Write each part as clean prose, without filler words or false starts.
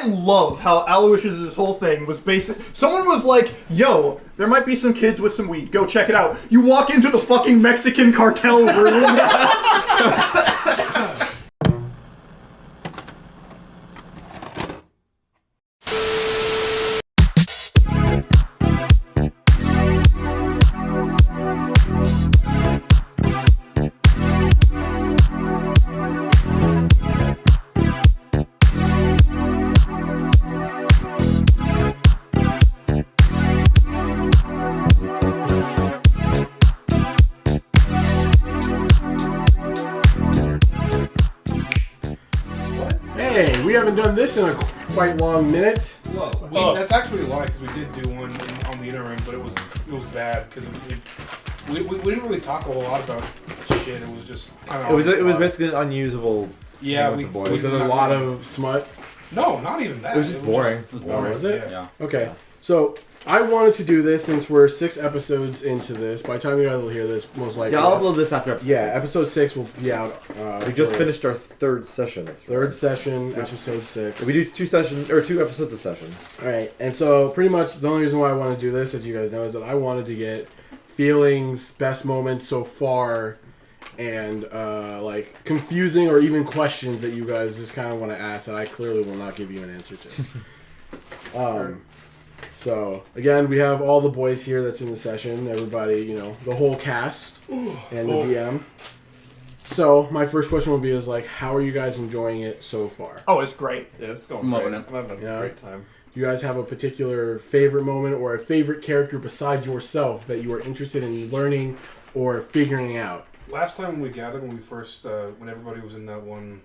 I love how Aloysius' whole thing was someone was like, yo, there might be some kids with some weed. Go check it out. You walk into the fucking Mexican cartel room. We haven't done this in a quite long minute. Well, that's actually a lie because we did do one on the inner ring, but it was bad because we didn't really talk a whole lot about shit. It was just kind of it was basically an unusable. Yeah, with the boys. Was it a lot of smut? No, not even that. It was just boring. Was it? Yeah. Okay, so I wanted to do this since we're 6 episodes into this. By the time you guys will hear this, most likely. Yeah, I'll upload this after episode 6. Episode 6 will be out. We just finished our third session. Session, episode 6. We do 2 episodes a session. Alright, and so pretty much the only reason why I want to do this, as you guys know, is that I wanted to get feelings, best moments so far, and like confusing or even questions that you guys just kind of want to ask that I clearly will not give you an answer to. So, again, we have all the boys here that's in the session. Everybody, the whole cast and the DM. So, my first question would be how are you guys enjoying it so far? Oh, it's great. Yeah, it's going great. I'm having a Yeah. great time. Do you guys have a particular favorite moment or a favorite character besides yourself that you are interested in learning or figuring out? Last time when we gathered, when we first, when everybody was in that one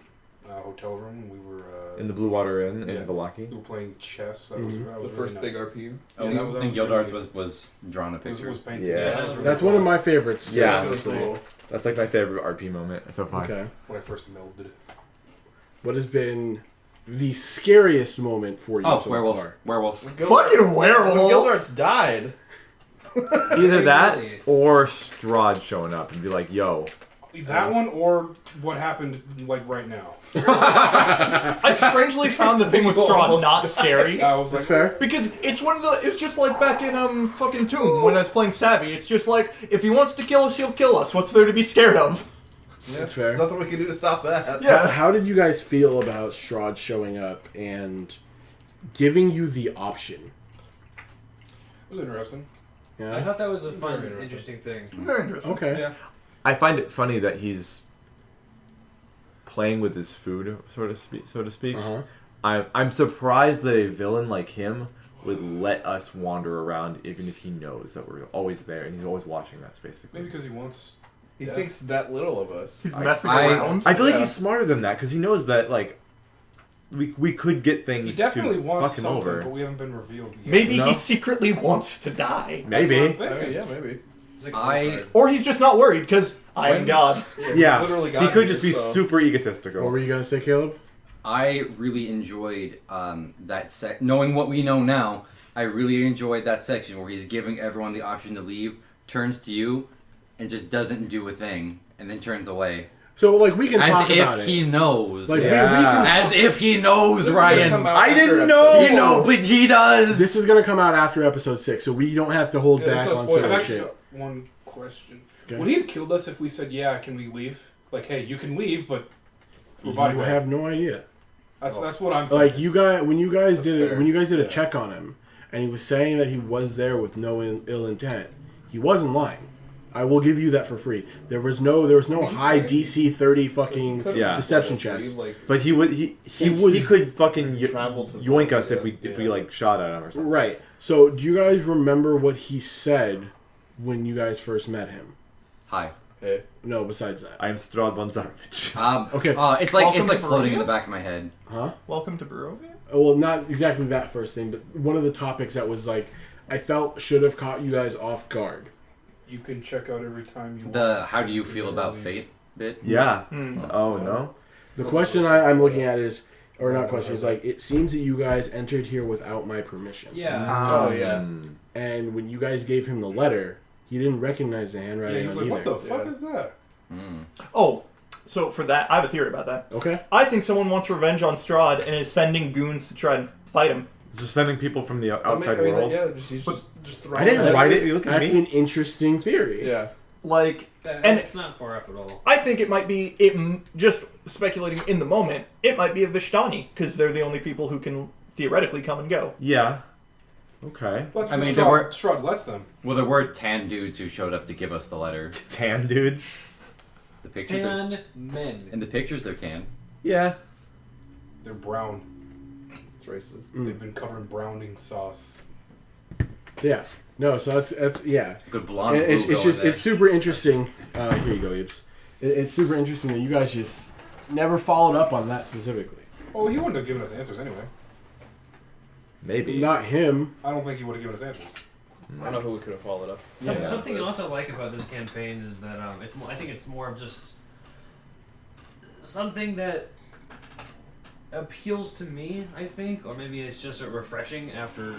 hotel room, we were In the Blue Water Inn in Valaki. We were playing chess. That was The first big RP. Oh, Yeah, I think Gildarts was drawing a It picture. was painted. Yeah. That was really That's cool. one of my favorites. Yeah. honestly. Cool. That's like my favorite RP moment so far. Okay. When I first melded. What has been the scariest moment for you so werewolf. far? Werewolf. Fucking werewolf. When Gildarts died. Either that or Strahd showing up and be like, yo. That one or what happened right now. I strangely found the thing with Strahd not scary. I was That's fair. Because it's just like back in fucking Tomb when I was playing Savvy. It's just like, if he wants to kill us, he'll kill us. What's there to be scared of? Yeah, That's fair. Nothing we can do to stop that. Yeah. How did you guys feel about Strahd showing up and giving you the option? It was interesting. I Yeah. thought that was a fun, Very interesting thing. Very interesting. Okay. Yeah. I find it funny that he's playing with his food, so to speak. Uh-huh. I'm surprised that a villain like him would let us wander around even if he knows that we're always there and he's always watching us, basically. Maybe because he wants... He thinks that little of us. He's messing I- around. I feel like he's smarter than that because he knows that we could get He things definitely to wants fuck him something, over. but we haven't been revealed yet. Maybe No. he secretly wants to die. Maybe. That's what I'm thinking. Yeah, maybe. It's like I Or he's just not worried because I am God. Yeah, Literally got he could me, just be so- super egotistical. What were you gonna say, Caleb? I really enjoyed that knowing what we know now. I really enjoyed that section where he's giving everyone the option to leave, turns to you, and just doesn't do a thing, and then turns away. So we can As talk about if it. he knows. Like, Yeah. we can As if he knows, This is gonna Ryan. come out I after didn't episode know. six. You know, but he does. This is gonna come out after episode 6, so we don't have to hold Yeah, there's back no on spoilers. certain I've actually shit. got one question. Okay. Would he have killed us if we said, yeah, can we leave? Like, hey, you can leave, but we're You body bag. have no idea. That's what I'm Like thinking. when you guys That's did it, fair. when you guys did a Yeah. check on him, and he was saying that he was there with no ill intent, he wasn't lying. I will give you that for free. There was no high DC 30 fucking Yeah. deception checks. But he would he could fucking Travel to yoink us if we yeah. shot at him or something. Right. So do you guys remember what he said when you guys first met him? Hi. Hey. No, besides that. I am Strahd von Zarovich. Okay. It's Welcome like to floating in Barovia? the back of my head. Huh? Welcome to Barovia. Well, not exactly that first thing, but one of the topics that was I felt should have caught you guys off guard. You can check out every time you The want. how do you feel about fate bit? Yeah. Mm. Oh no. The question I'm looking at is, or not question, is it seems that you guys entered here without my permission. Yeah. Oh, yeah. And when you guys gave him the letter, he didn't recognize the Yeah, handwriting he was on like, either. what the fuck Yeah. is that? Mm. Oh, So for that, I have a theory about that. Okay. I think someone wants revenge on Strahd and is sending goons to try and fight him. Just sending people from the outside I mean, world. yeah, just throwing I didn't it. write it. You look at That's me. an interesting theory. Yeah. Like, And it's not far off at all. I think it might be just speculating in the moment. It might be a Vishtani because they're the only people who can theoretically come and go. Yeah. Okay. Well, I mean, Strahd, there were- Strahd lets them. Well, there were tan dudes who showed up to give us the letter. Tan dudes. The pictures, they're- Tan men. in the pictures, they're tan. Yeah. They're brown. It's racist. They've been covered in browning sauce. Yeah. No, so that's yeah. Good blonde. And it's blue just going it's super interesting. Here you go, it's super interesting that you guys just never followed up on that specifically. Oh, he wouldn't have given us answers anyway. Maybe. Not him. I don't think he would have given us answers. I don't know who we could have followed up. Something else I like about this campaign is that it's more, I think it's more of just something that appeals to me. I think, or maybe it's just refreshing after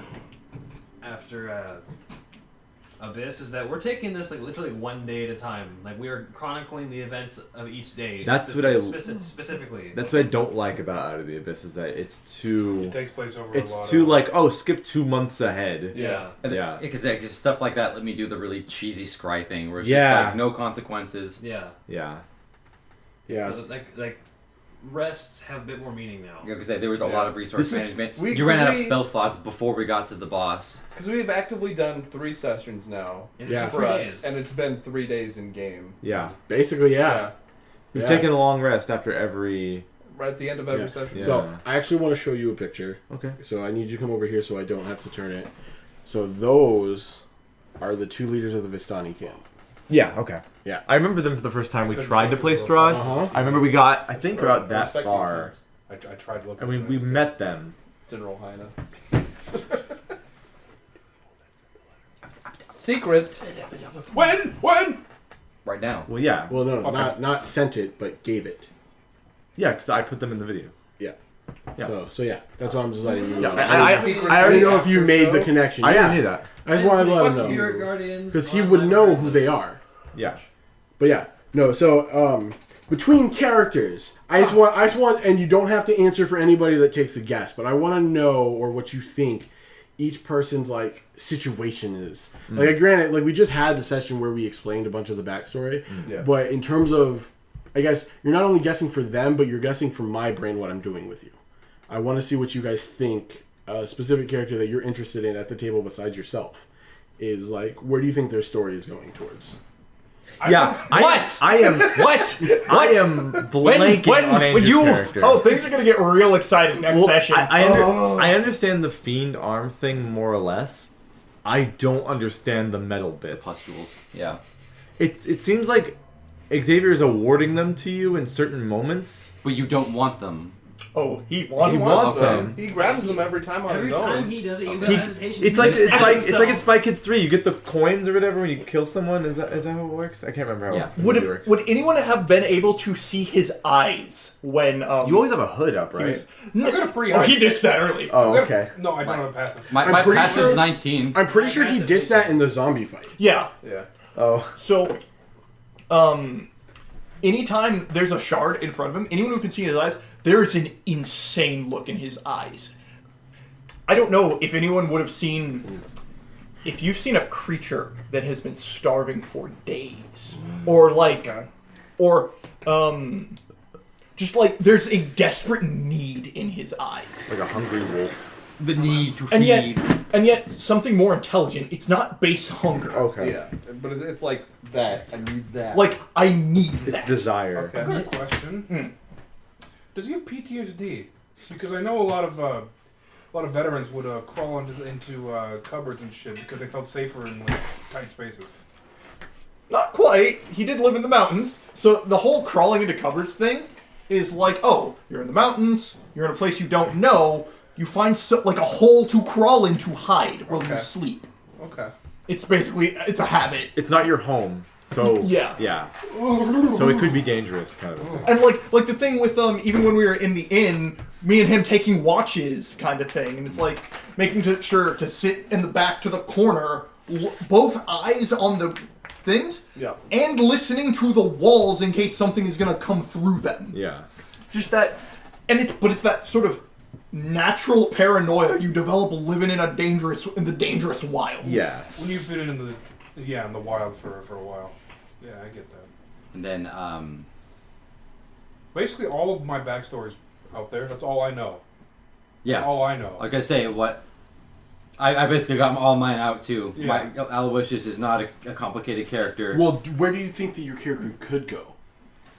Abyss is that we're taking this like literally one day at a time. Like we are chronicling the events of each day. That's what I- specifically. That's what I don't like about Out of the Abyss is that it's too. It takes place over a lot It's too of... like skip 2 months ahead. Yeah. Yeah. Because just stuff like that let me do the really cheesy scry thing where it's Yeah. just like no consequences. Yeah. Yeah. Yeah. Like rests have a bit more meaning now. Because there was a lot of resource This is- management. You ran out of spell slots before we got to the boss. Because we've actively done 3 sessions now In Yeah. for 3 us, days. and it's been 3 days in game. Yeah. Basically, yeah. We've Yeah. taken a long rest after every. Right at the end of every Yeah. session. Yeah. So I actually want to show you a picture. Okay. So I need you to come over here so I don't have to turn it. So those are the 2 leaders of the Vistani camp. Yeah. Okay. Yeah. I remember them for the first time we Couldn't tried see to play the Strahd. Uh-huh. I remember we got, I think, Right. about that Respect far, I tried looking. and we for it. met them. General Hyena. Secrets. When? Right now. Well, yeah. Well, no, Okay. not sent it, but gave it. Yeah, because I put them in the video. Yeah. Yeah. So yeah, that's why I'm just letting you know. Yeah, I I Secrets already don't know if you after made the show? connection. I yeah. already knew that. I just wanted to let him Spirit know. Guardians. Because he on would my know red who list. they are. Yeah. But yeah, no. So between characters, I just want, and you don't have to answer for anybody that takes a guess, but I want to know or what you think each person's like situation is. Like, granted, like we just had the session where we explained a bunch of the backstory, Yeah. but in terms of, I guess you're not only guessing for them, but you're guessing for my brain what I'm doing with you. I want to see what you guys think. A specific character that you're interested in at the table besides yourself is like, where do you think their story is going towards? Yeah. What? I am. What? I am blanking when on Andrew's you- character. Oh, things are gonna get real exciting next Well, session. I understand the fiend arm thing more or less. I don't understand the metal bits. Pustules. Yeah. It seems like Xavier is awarding them to you in certain moments. But you don't want them. Oh, he wants He them. wants them. them. He grabs them every time on Every his own. time he does it, you got He- hesitation. It's He like just it's stabs like himself. in Spy Kids 3. You get the coins or whatever when you kill someone. Is that how it works? I can't remember how Yeah. it Would works. anyone have been able to see his eyes when You always have a hood up, right? No, I got a pretty oh, high- he ditched that early. Oh, okay. No, I don't have a passive. My I'm pretty passive's sure- 19. I'm pretty sure he ditched that in the zombie fight. Yeah. Yeah. Oh, So, anytime there's a shard in front of him, anyone who can see his eyes, there is an insane look in his eyes. I don't know if anyone would have seen. If you've seen a creature that has been starving for days, or like, Okay. or just like there's a desperate need in his eyes, like a hungry wolf. The need to and feed. yet something more intelligent. It's not base hunger. Okay. Yeah. But it's like that. I need that. Like I need It's that. desire. Okay. I got a question. Does he have PTSD? Because I know a lot of veterans would crawl into cupboards and shit because they felt safer in like tight spaces. Not quite. He did live in the mountains. So the whole crawling into cupboards thing is like, oh, you're in the mountains, you're in a place you don't know, you find like a hole to crawl in to hide while you Okay. sleep. Okay. It's basically, it's a habit. It's not your home, so Yeah. yeah. So it could be dangerous, kind of. a thing. And like the thing with even when we were in the inn, me and him taking watches kind of thing, and it's like making sure to sit in the back to the corner, both eyes on the things, Yeah. and listening to the walls in case something is going to come through them. Yeah. Just that, and it's that sort of natural paranoia you develop living in the dangerous wilds. Yeah. When you've been in the wild for a while. Yeah, I get that. And then, Basically, all of my backstory's out there. That's all I know. yeah. That's all I know. Like I say, I basically got all mine out too. Yeah. Aloysius is not a complicated character. Well, where do you think that your character could go?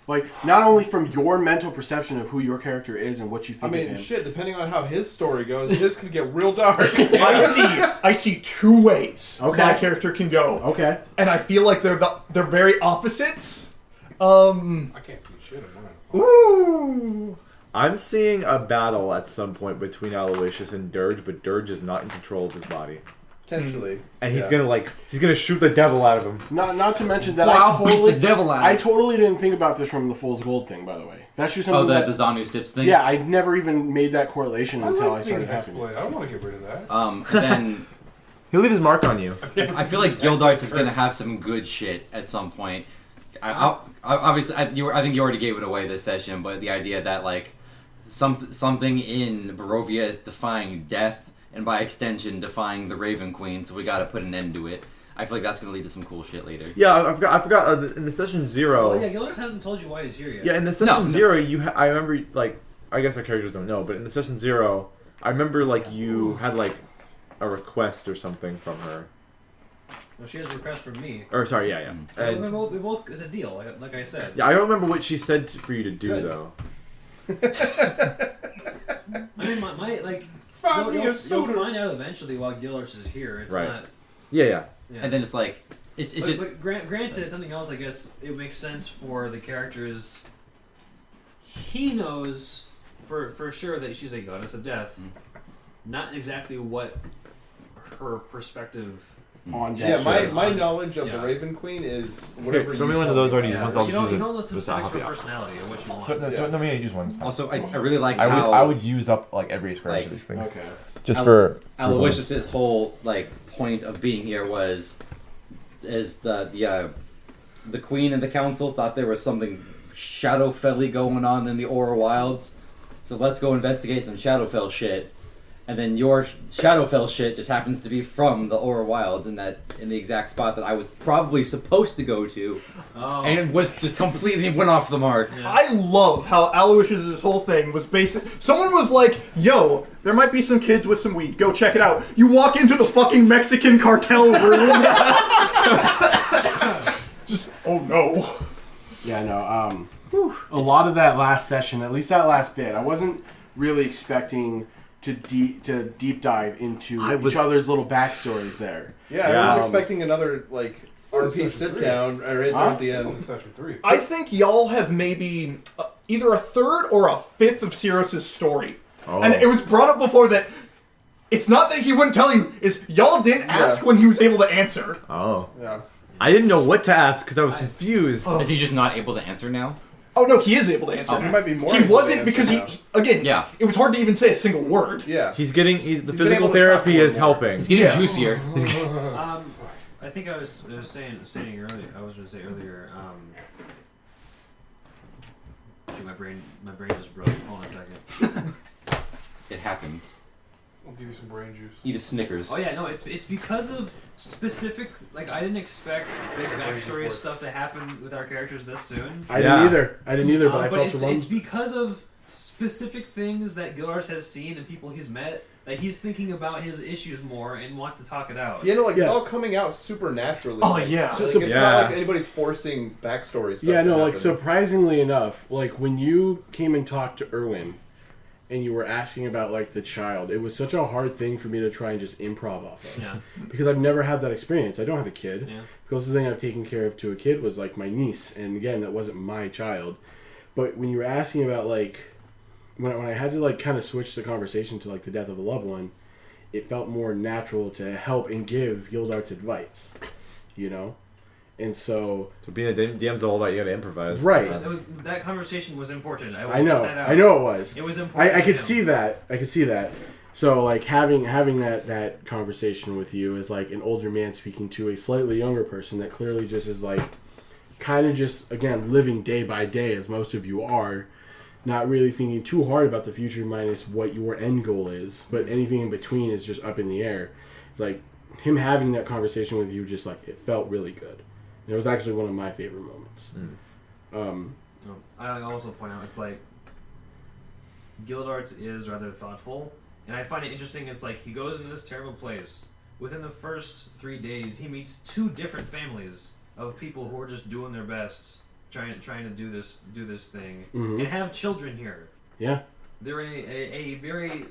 Like, not only from your mental perception of who your character is and what you I think of mean, him. shit. Depending on how his story goes, his could get real dark. I see two ways Okay. my character can go, Okay. and I feel like they're very opposites. I can't see shit in mine. Ooh. I'm seeing a battle at some point between Aloysius and Dirge, but Dirge is not in control of his body. Potentially. And he's Yeah. gonna shoot the devil out of him. Not to mention that Wow, beat the devil out of I it. totally didn't think about this from the Fool's Gold thing, by the way. That's just Oh, something the that... Zanu Sips thing? Yeah, I never even made that correlation I until I like being started having it. exploited. I don't want to get rid of that. And then He'll leave his mark on you. I feel like Gildarts is gonna have some good shit at some point. Obviously, I think you already gave it away this session, but the idea that like something in Barovia is defying death, and by extension defying the Raven Queen, so we got to put an end to it. I feel like that's gonna lead to some cool shit later. Yeah, I forgot. In the session 0. Well, yeah, Gilbert hasn't told you why he's here yet. Yeah, in the session No. 0, I remember like I guess our characters don't know, but in the session 0, I remember like you had like a request or something from her. Well, she has a request from me. Or sorry, yeah. And we And, both it's a deal, like I said. yeah, I don't remember what she said for you to do Good. though. I mean, my like, Find me a you'll suitor. find out eventually while Gildarts is here. It's Right. not. Yeah. Yeah. And then it's like it's just But granted, something else. I guess it makes sense for the characters. He knows for sure that she's a goddess of death. Not exactly what her perspective. On Yeah, death my shows. knowledge of Yeah. the Raven Queen is whatever. throw me you one of tell those already. about Ones her. I'll You just use don't it. know the Just to specifics help for you out. personality and what she wants. No, me use one. also I really like I how would use up like every experience of these things. Okay. Just Al- for Aloysius' whole like point of being here was the queen and the council thought there was something Shadowfelly going on in the Aura Wilds, so let's go investigate some Shadowfell shit. And then your Shadowfell shit just happens to be from the Aura Wilds in the exact spot that I was probably supposed to go to, Oh. and it was just completely went off the mark. Yeah. I love how Aloysius' whole thing was basic. Someone was like, yo, there might be some kids with some weed. Go check it out. You walk into the fucking Mexican cartel room. Just, oh no. Yeah, no. A lot of that last session, at least that last bit, I wasn't really expecting to deep dive into each other's little backstories there. Yeah, I Yeah. was expecting another like RP sit down right there at the Only end. session 3. I think y'all have maybe either a third or a fifth of Cyrus's story. Oh. And it was brought up before that it's not that he wouldn't tell you, it's y'all didn't ask when he was able to answer. Oh. Yeah. I didn't know what to ask because I was confused. Is he just not able to answer now? Oh no, he is able to answer. Okay. He might be more. He able to wasn't answer because now. again, Yeah. it was hard to even say a single word. Yeah. The He's been physical able to therapy talk is more. helping. It's getting Yeah. juicier. I think I was saying earlier. I was going to say earlier. Shoot, my brain just broke. Hold on a second. It happens. I'll give you some brain juice. Eat a Snickers. Oh yeah, no, it's because of specific. Like I didn't expect big backstory stuff to happen with our characters this soon. I Yeah. didn't either, but I felt it's, the one. it's because of specific things that Gilars has seen and people he's met that he's thinking about his issues more and want to talk it out. You know, like it's Yeah. all coming out super naturally. Oh, yeah. So, So- it's Yeah. not like anybody's forcing backstory stuff. Yeah, to no, like happen. surprisingly enough, like when you came and talked to Erwin and you were asking about like the child, it was such a hard thing for me to try and just improv off of. Yeah. Because I've never had that experience. I don't have a kid. Yeah. The closest thing I've taken care of to a kid was like my niece, and again, that wasn't my child. But when you were asking about like when I had to like kind of switch the conversation to like the death of a loved one, it felt more natural to help and give Gildart's advice, you know? And so So being a DM's all about you gotta improvise. Right. That conversation was important. I will know. put that out. I know it was. It was important. I to could him. see that. I could see that. So like having that conversation with you is like an older man speaking to a slightly younger person that clearly just is like kind of just again living day by day as most of you are, not really thinking too hard about the future minus what your end goal is, but anything in between is just up in the air. It's like him having that conversation with you, just like it felt really good. And it was actually one of my favorite moments. I also point out it's like Gildarts is rather thoughtful, and I find it interesting. It's like he goes into this terrible place. Within the first 3 days, he meets 2 different families of people who are just doing their best, trying to do this thing, and have children here. Yeah, they're in a very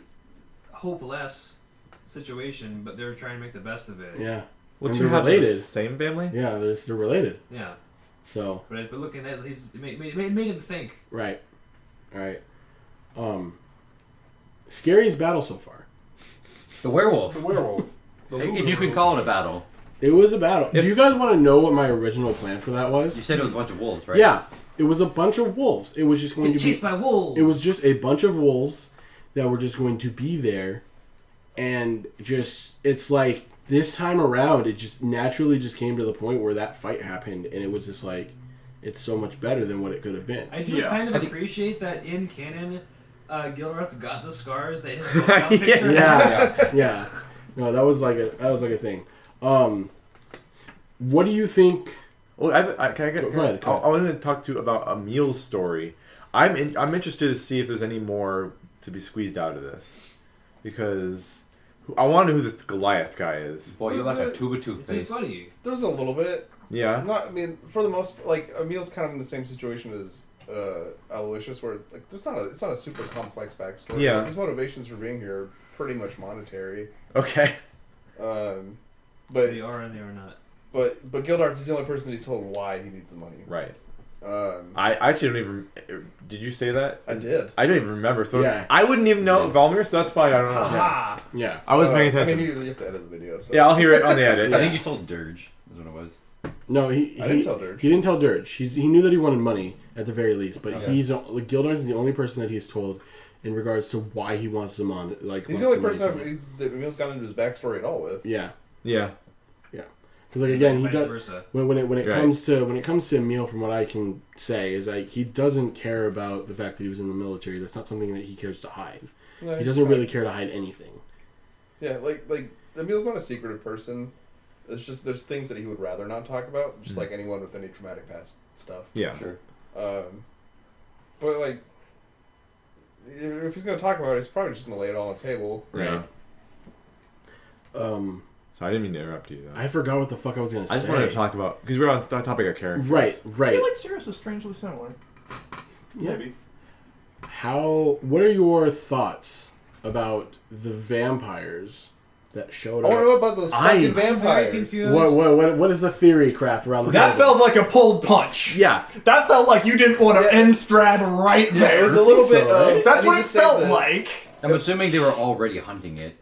hopeless situation, but they're trying to make the best of it. yeah. Well, And two they're have the related. same family? Yeah, they're related. Yeah. So. But looking at it, it made him think. Right. Right. Scariest battle so far. The werewolf. The werewolf. If you can call it a battle. It was a battle. Do you guys want to know what my original plan for that was? You said it was a bunch of wolves, right? Yeah. It was a bunch of wolves. It was just going to be chased by wolves. It was just a bunch of wolves that were just going to be there, and just it's like this time around, it just naturally just came to the point where that fight happened, and it was just like it's so much better than what it could have been. I do kind of appreciate that in canon, Gildart's got the scars that his profile picture has. Yeah. No, that was like a thing. What do you think? Well, can I get? Go ahead. I was going to talk to you about Emil's story. I'm interested to see if there's any more to be squeezed out of this, because I want to know who this Goliath guy is. Boy, you're like a tube of It's his toothpaste. buddy. There's a little bit. Yeah. I mean, for the most, like Emil's kind of in the same situation as Aloysius, where like it's not a super complex backstory. Yeah. His motivations for being here are pretty much monetary. Okay. But They are and they are not. but Gildarts is the only person he's told why he needs the money. Right. Um, I actually don't even. Did you say that? I did. I don't even remember. So Yeah. I wouldn't even know Valmir, so that's fine. I don't know. Aha! Yeah. I wasn't paying I attention. mean, you have to edit the video. So. Yeah, I'll hear it on the edit. I think you told Dirge, is what it was. No, he I didn't tell Dirge. He didn't tell Dirge. He knew that he wanted money at the very least, but Okay. he's like, Gildarts is the only person that he's told in regards to why he wants them on. Like He's wants the only the money person from him. that Emil's gotten into his backstory at all with. Yeah, Yeah. because like again, he Vice does versa. when it Right. comes to Emil, from what I can say, is like he doesn't care about the fact that he was in the military. That's not something that he cares to hide. No, He he's doesn't fine. really care to hide anything. Yeah, like Emil's not a secretive person. It's just there's things that he would rather not talk about, just like anyone with any traumatic past stuff. Yeah. Sure. But like, if he's gonna talk about it, he's probably just gonna lay it all on the table. Right. So I didn't mean to interrupt you, though. I forgot what the fuck I was gonna say. I just wanted to talk about, because we're on the topic of characters. Right. I feel like Sirius is strangely similar. Yeah. Maybe. What are your thoughts about the vampires that showed I want to up? know about those fucking I'm very vampires. confused. What is the theory craft around the That table? felt like a pulled punch. Yeah. That felt like you didn't want to end Strad right Yeah, there. it was a little think bit. so, right? That's I what need it to say felt this. like. I'm assuming they were already hunting it.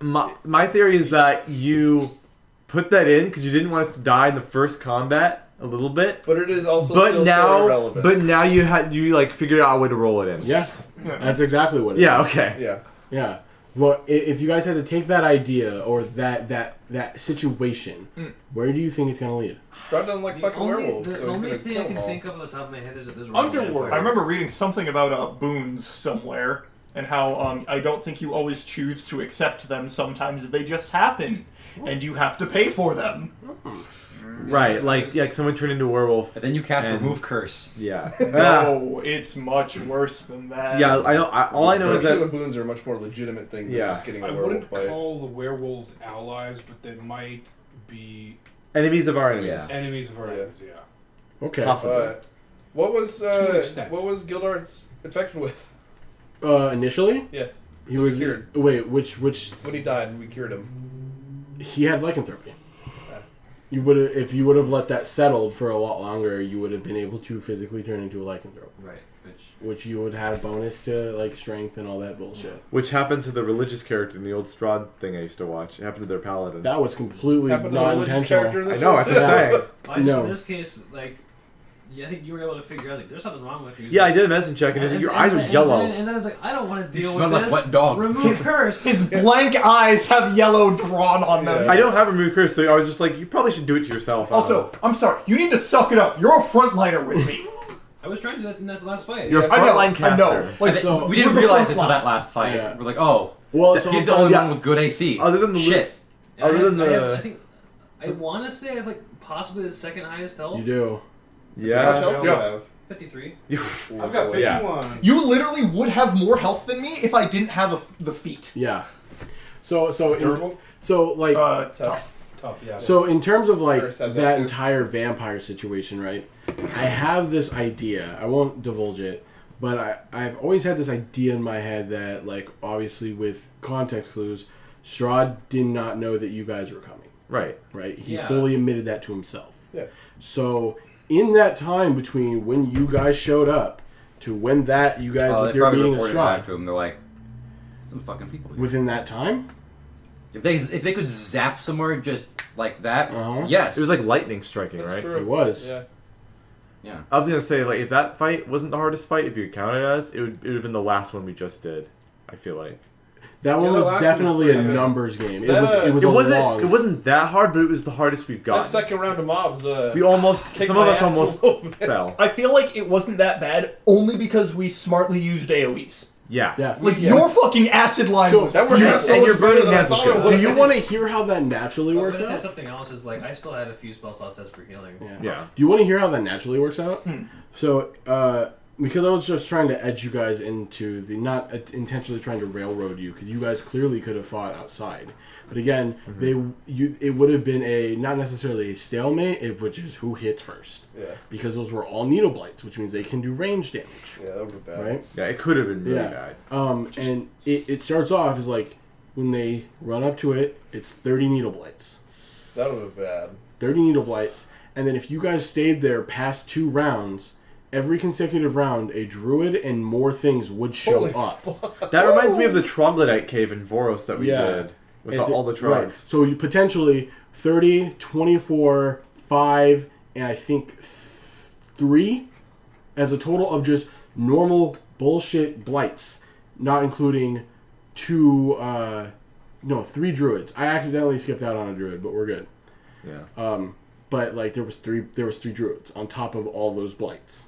My theory is that you put that in because you didn't want us to die in the first combat a little bit. But it is also But still now, story relevant. but now you like figured out a way to roll it in. Yeah, that's exactly what it is. Yeah. Okay. yeah. Yeah. Well, if you guys had to take that idea or that situation, where do you think it's gonna lead? Strad doesn't like fucking werewolves, The so he's only gonna thing kill I can them all. think of on the top of my head is that there's Underworld. I remember reading something about boons somewhere, and how I don't think you always choose to accept them. Sometimes they just happen, and you have to pay for them. Right. Like someone turned into a werewolf. And then you cast And- Remove Curse. Yeah. No, it's much worse than that. Yeah. All I know is the that. boons are a much more legitimate thing than Yeah. just getting a I werewolf wouldn't bite. call the werewolves allies, but they might be Enemies of our enemies. Yeah. enemies of our Yeah. enemies. Yeah. Okay. Possibly. What was To an extent. Gildarts infected with Initially, Yeah. he was cured. Wait, which when he died and we cured him? he had lycanthropy. You would if you would have let that settled for a lot longer, you would have been able to physically turn into a lycanthrope, Right. which you would have bonus to like strength and all that bullshit. Which happened to the religious character in the old Strahd thing I used to watch. It happened to their paladin. That was completely Happened to the not religious character intentional. in I this know. one, That's what I'm too. saying. I just No. in this case, like, I think you were able to figure out like there's something wrong with you. Yeah, I did a medicine check, and it's like, your eyes are yellow. And then I was like, I don't want to deal smell with like this. wet dog. Remove curse. His blank eyes have yellow drawn on them. Yeah. I don't have a remove curse, so I was just like, you probably should do it to yourself. Also, I'm sorry. You need to suck it up. You're a frontliner with me. I was trying to do that in that last fight. You're a I know. frontline I caster. know. Like, so- we didn't we're the realize front until line. that last fight. Yeah. We're like, oh, Well, so he's the only yeah. one with good AC. Other than the shit. And Other than I think I want to say I have like possibly the second highest health. you do. How much Yeah. health do you have? 53. I've got 51. Yeah. You literally would have more health than me if I didn't have the feat. Yeah. So Durable? like Tough. Tough, yeah. so in terms of like Better said that that too. entire vampire situation, right? I have this idea. I won't divulge it, but I've always had this idea in my head that like obviously with context clues, Strahd did not know that you guys were coming. Right. Right? He Yeah. fully admitted that to himself. Yeah. So in that time between when you guys showed up to when that you guys Oh, with they your probably meeting of reported back Strahd, to him. They're like, some fucking people here. within that time, If they could zap somewhere just like that, Uh-huh. yes. It was like lightning striking, That's right? true. it was. Yeah. yeah. I was gonna say, like, if that fight wasn't the hardest fight, if you counted it as, it would have been the last one we just did. I feel like That one Yeah, was the last definitely one a was pretty good. numbers game. It That, was it a long. it wasn't that hard, but it was the hardest we've That gotten. second round of mobs. We almost, kicked some of my us ass a almost little bit. fell. I feel like it wasn't that bad only because we smartly used AoEs. Yeah. Yeah. Like, Yeah. your fucking acid line So, was That worked You- out so and much your better burning than I hands was thought it good. would. Do you want to hear how that naturally I was works gonna say out? something else is like I still had a few spell slots as for healing. Yeah. Do you want to hear how that naturally works out? So, because I was just trying to edge you guys into the not intentionally trying to railroad you, because you guys clearly could have fought outside. But again, it would have been a not necessarily a stalemate, which is who hits first, Yeah. because those were all needle blights, which means they can do range damage, Yeah, that would be bad. right? Yeah, it could have been really Yeah. bad. And it starts off as like when they run up to it, it's 30 needle blights. That would be bad. 30 needle blights, and then if you guys stayed there past 2 rounds, every consecutive round, a druid and more things would show Holy up. fuck. That reminds me of the troglodyte cave in Voros that we Yeah. did with And all the right. trogs. So you potentially 30, 24, 5, and I think 3 as a total of just normal bullshit blights, not including 3 druids. I accidentally skipped out on a druid, but we're good. Yeah. But like there was three druids on top of all those blights.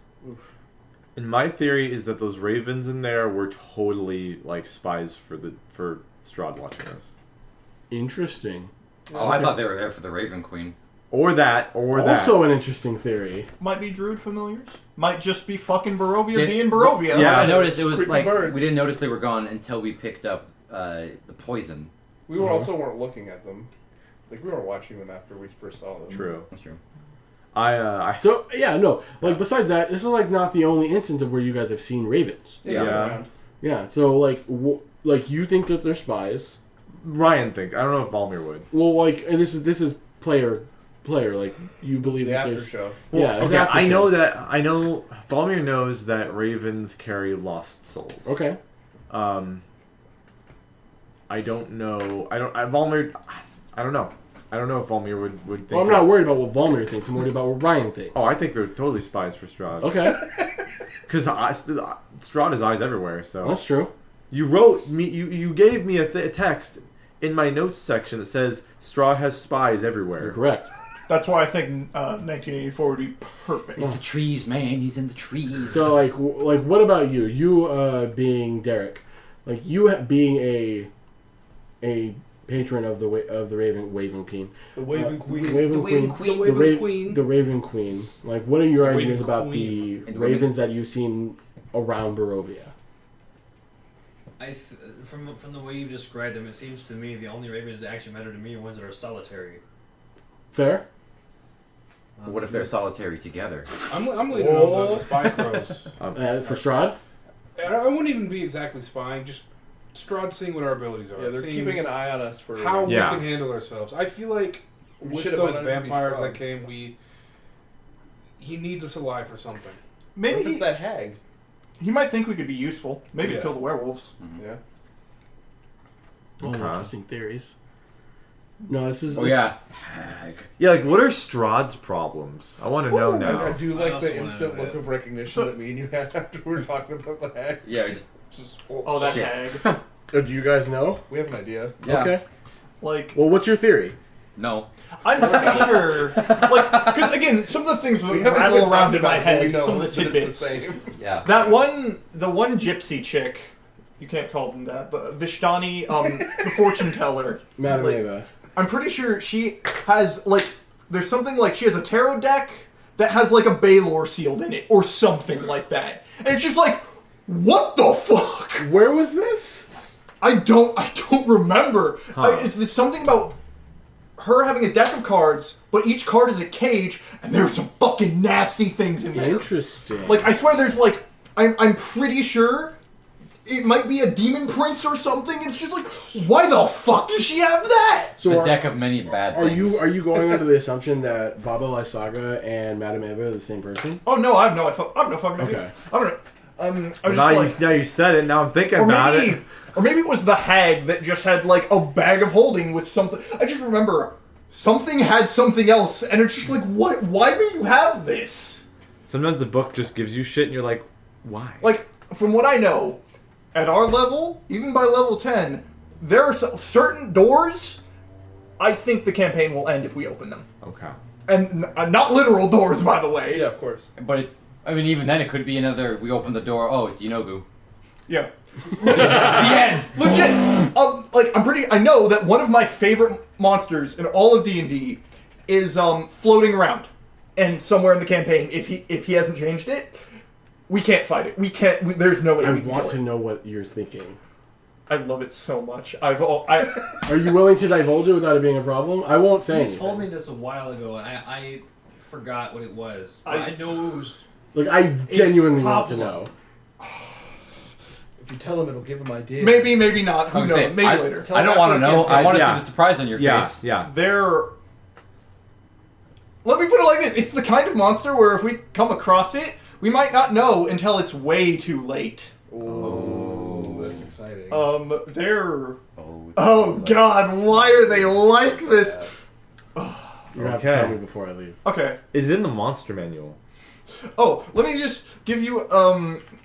And my theory is that those ravens in there were totally like spies for Strahd watching us. Interesting. Oh, I thought they were there for the Raven Queen. Or that. Also an interesting theory. Might be druid familiars. Might just be fucking Barovia Did- being Barovia. Yeah. I noticed it was Creepy like birds. we didn't notice they were gone until we picked up the poison. We were also weren't looking at them. Like, we weren't watching them after we first saw them. True. That's true. I So yeah, no. Like besides that, this is like not the only instance of where you guys have seen ravens. Yeah. Yeah. Around. Yeah. So like, like you think that they're spies. Ryan thinks. I don't know if Valmir would. Well, like, and this is player. Like you This is believe the that after there's. show. Yeah. it's Okay, after I show. know Valmir knows that ravens carry lost souls. Okay. I don't know. Valmir. I don't know. I don't know if Valmir would think. Well, I'm not worried about what Valmir thinks. I'm worried about what Ryan thinks. Oh, I think they're totally spies for Strahd. Okay, Because Strahd has eyes everywhere. So that's true. you wrote me. You gave me a text in my notes section that says Strahd has spies You're everywhere. correct. That's why I think 1984 would be perfect. It's the trees, man. He's in the trees. So like what about you? You being Derrick, like you being a patron of the Raven Queen. The Waving Queen. Raven The Raven Queen. The Raven Queen. The Raven Queen. Like, what are your The ideas Raven about Queen. the And ravens that you've seen around Barovia? From the way you've described them, it seems to me the only ravens that actually matter to me are ones that are solitary. Fair. But what if they're solitary together? I'm leaning on the spy crows. For Strahd? I wouldn't even be exactly spying, just Strahd seeing what our abilities are. Yeah, they're seeing keeping an eye on us for how Yeah. we can handle ourselves. I feel like We with should have those been underneath vampires Strahd. that came, he needs us alive for something. Maybe What if it's that hag? he might think we could be useful. Maybe Yeah. to kill the werewolves. Yeah. Oh, Okay. interesting theories. No, this is. Oh yeah. Yeah, like what are Strahd's problems? I want to know I now. do I like also the wanna instant know look that. of recognition that me and you had after we were talking about the hag. Yeah. Just, Oh, that Shit. hag. Do you guys know? We have an idea. yeah. Okay. Like, Well, what's your theory? No. I'm pretty sure. Like, because again, some of the things that We haven't rattle even around talked in my about it, but we head, know some of the that it's the tidbits. same. Yeah. The one gypsy chick, you can't call them that, but Vishtani, the fortune teller. Madam Like, Ava. I'm pretty sure she has, like, there's something like she has a tarot deck that has, like, a Baylor sealed in it, or something like that. And it's just like, what the fuck? Where was this? I don't remember. Huh. It's something about her having a deck of cards, but each card is a cage, and there's some fucking nasty things in there. Interesting. Like, I swear there's, like, I'm pretty sure it might be a demon prince or something. It's just like, why the fuck does she have that? so The are, deck of many bad are things. you going under the assumption that Baba Lysaga and Madam Eva are the same person? Oh, no, I have no fucking idea. Okay. I don't know. I was Now, just like... now you said it. Now I'm thinking Or about maybe, it. or maybe it was the hag that just had, like, a bag of holding with something. I just remember something had something else, and it's just like, what? Why do you have this? Sometimes the book just gives you shit, and you're like, why? Like, from what I know, at our level, even by level 10, there are certain doors I think the campaign will end if we open them. Okay. And not literal doors, by the way. Yeah, of course. But it's, I mean, even then it could be another. We open the door. Oh, it's Yinogu. Yeah. The end. Legit. I know that one of my favorite monsters in all of D&D is floating around, and somewhere in the campaign, if he hasn't changed it, we can't fight it. We can't. There's no way I we can want kill to it. know what you're thinking. I love it so much. I Are you willing to divulge it without it being a problem? I won't say You anything. told me this a while ago, and I forgot what it was. But I know it was. Look, I genuinely want to problem. know. If you tell him, it'll give him ideas. maybe not. Who I'm knows? saying, Maybe I, later. Tell I don't him want to after the know. I want to yeah. see the surprise on your Yeah, face. yeah. They're. Let me put it like this: it's the kind of monster where if we come across it, we might not know until it's way too late. Oh, that's exciting. They're. Oh, Oh God! Why are they like this? You're gonna have to Okay. tell me before I leave. Okay. Is it in the monster manual? Oh, let me just give you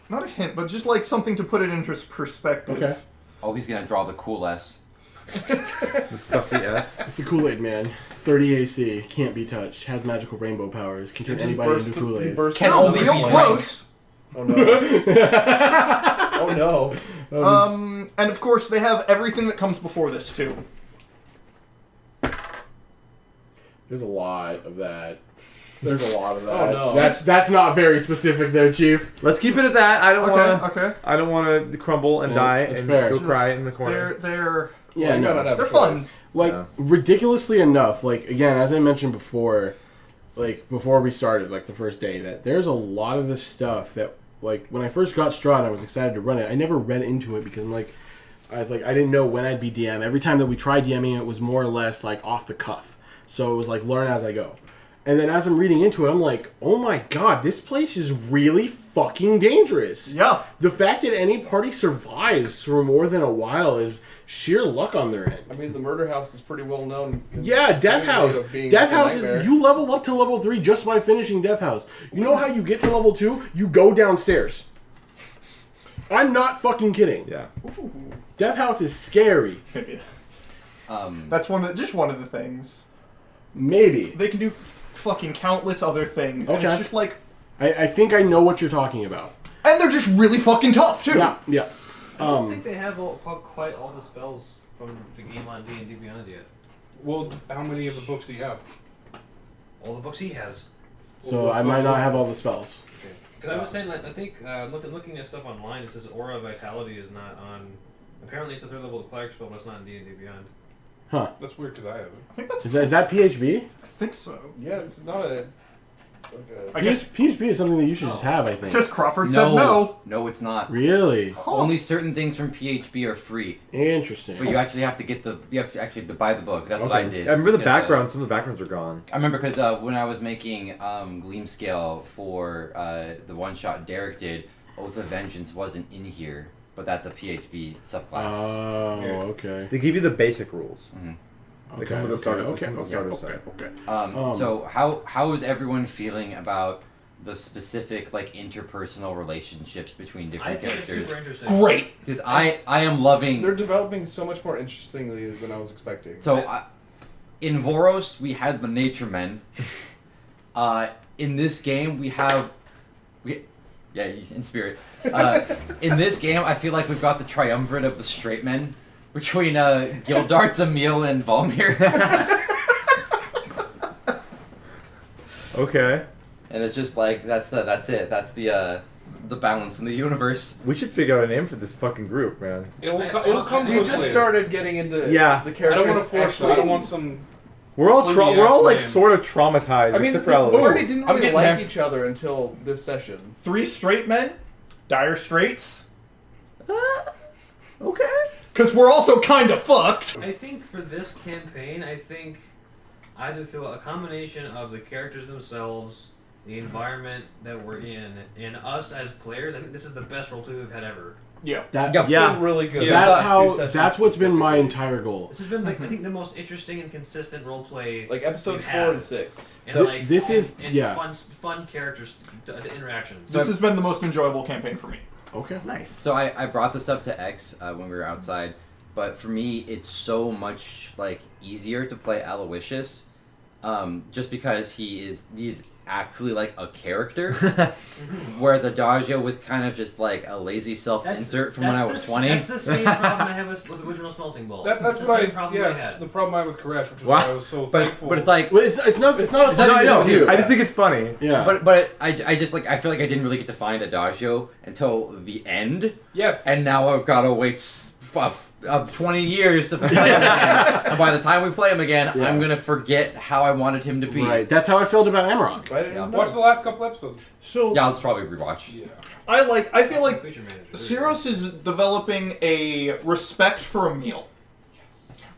not a hint, but just like something to put it into perspective. Okay. Oh, he's gonna draw the cool S. The Stussy S? It's the Kool-Aid Man. 30 AC, can't be touched, has magical rainbow powers, can turn Just anybody burst into he Kool-Aid. bursts Can out. only Real be close. Oh no. Oh no. And of course they have everything that comes before this too. There's a lot of that. There's a lot of that. Oh, no. That's not very specific there, Chief. Let's keep it at that. I don't want to. Okay. I don't want to crumble and Yeah, die that's and fair. go cry in the corner. They're Yeah, You no. might not have a they're fun. choice. Like, Yeah. ridiculously enough, like, again, as I mentioned before, like, before we started, like, the first day, that there's a lot of this stuff that, like, when I first got Strahd and I was excited to run it, I never read into it because I didn't know when I'd be DM. Every time that we tried DMing, it was more or less, like, off the cuff. So it was, like, learn as I go. And then as I'm reading into it, I'm like, oh my god, this place is really fucking dangerous. yeah. The fact that any party survives for more than a while is sheer luck on their end. I mean, the murder house is pretty well known. in Yeah, the Death community House. of being Death just a House nightmare. is, you level up to level 3 just by finishing Death House. You know how you get to level 2? You go downstairs. I'm not fucking kidding. Yeah. Death House is scary. That's just one of the things. Maybe. They can do fucking countless other things. And Okay. it's just like, I think I know what you're talking about. and they're just really fucking tough too. Yeah, yeah. I don't think they have quite all the spells from the game on D&D Beyond yet. Well, how many of the books do you have? All the books he has. So I might not have all the spells. Because I was saying that I think looking at stuff online, it says Aura of Vitality is not on. Apparently, it's a third level cleric spell, but it's not in D&D Beyond. Huh. That's weird because I have it. I think that's. Is that PHB? I think so. Yeah, it's not a. I guess PHB is something that you should just have, I think. because Crawford said no. No, it's not. Really? Only certain things from PHB are free, Interesting. but you actually have to get to buy the book. That's what I Okay. did. I remember the Because, background. Some of the backgrounds are gone. I remember because when I was making Gleam Scale for the one shot Derrick did, Oath of Vengeance wasn't in here, but that's a PHB subclass. Oh, okay. They give you the basic rules. They come with a starter. They come with a starter set. So how is everyone feeling about the specific like interpersonal relationships between I different think it's characters? super interesting. Great. Because I am loving. They're developing so much more interestingly than I was expecting. So in Voros we had the nature men. In this game we have. Yeah, in spirit. In this game, I feel like we've got the triumvirate of the straight men between Gildarts, Emil, and Volmir. Okay. And it's just like that's it. That's the balance in the universe. We should figure out a name for this fucking group, man. It'll come to We us just later. started getting into Yeah. the I characters. don't want to force it. I don't want some. We're all Fruity we're all like ass name. sort of traumatized, I mean, except the for party Aloysius. didn't I'm really getting like there. each other until this session. 3 straight men, dire straits. Okay. Because we're also kind of fucked. I think for this campaign, I think either through a combination of the characters themselves, the environment that we're in, and us as players, I think this is the best roleplay we've had ever. Yeah. That, Yeah. It's Yeah. been really good. Yeah. The that's last two how. sessions That's what's been my specifically. entire goal. This has been like I think the most interesting and consistent roleplay. Like episodes we've 4 had. and 6. And Th- like this is- and yeah. fun characters interactions. This has been the most enjoyable campaign for me. Okay. Nice. So I brought this up to X when we were outside, but for me it's so much like easier to play Aloysius, just because he's actually like a character, whereas Adagio was kind of just like a lazy self-insert from when I was 20. That's the same problem I had with the original Smelting Bowl. That's the what same problem I it's had. the problem I had with Koresh, which is Wow. why I was so thankful. But it's like, Well, it's not. It's not. No, I know. You. I just think it's funny. Yeah. but I just like I feel like I didn't really get to find Adagio until the end, yes, and now I've got to wait 20 years to play him again. And by the time we play him again, Yeah. I'm gonna forget how I wanted him to be. Right. That's how I felt about Amrock. Right? Yeah. watch the last couple episodes. So Yeah, I'll just probably rewatch. Yeah, I feel like Feature manager. Cyros is developing a respect for Emil.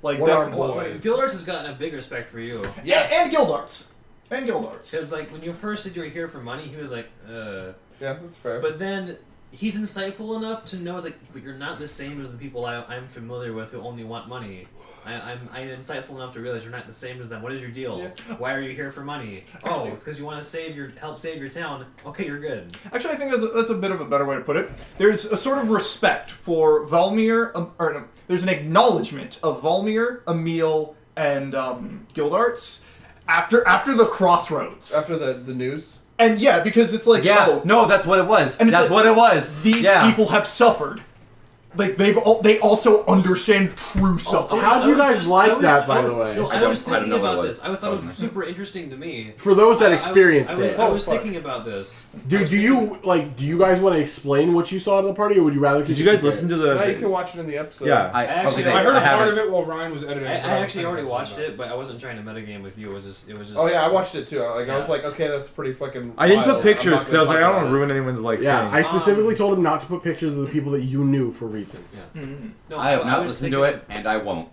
Like What are definitely. boys? Gildarts has gotten a big respect for you. Yeah, and Gildarts. And Gildarts. Because like when you first said you were here for money, he was like, Yeah, that's fair. But then he's insightful enough to know, it's like, but you're not the same as the people I'm familiar with who only want money. I'm insightful enough to realize you're not the same as them. What is your deal? Yeah. Why are you here for money? Oh, it's because you want to help save your town. Okay, you're good. Actually, I think that's a bit of a better way to put it. There's a sort of respect for Valmir, or no, there's an acknowledgement of Valmir, Emil, and Gildarts after the crossroads. After the news. And yeah, because it's like, Yeah, oh, no, that's what it was. And it's That's like, what it was. these Yeah. people have suffered. Like they also understand true suffering. How do you I was guys just- like I was- that, by I- the way? No, I I don't- was I don't thinking know what about it this. was. I thought it was Wasn't it? super interesting to me. For those that I experienced was it, thinking about this. do you like? Do you guys want to explain what you saw at the party, or would you rather? Did you guys listen to the? No, you can watch it in the episode. Yeah. I Actually, okay, I heard a part haven't. of it while Ryan was editing. I but was actually already thinking watched about it, but I wasn't trying to metagame with you. It was just. Oh yeah, I watched it too. Like I was Yeah. like, okay, that's pretty fucking. I didn't wild. put pictures I'm not because I was gonna like, I don't talk want to about ruin anyone's like. Yeah, thing. I specifically told him not to put pictures of the people that you knew for reasons. Yeah. Mhm. No, I have not was listened to thinking- it, and I won't.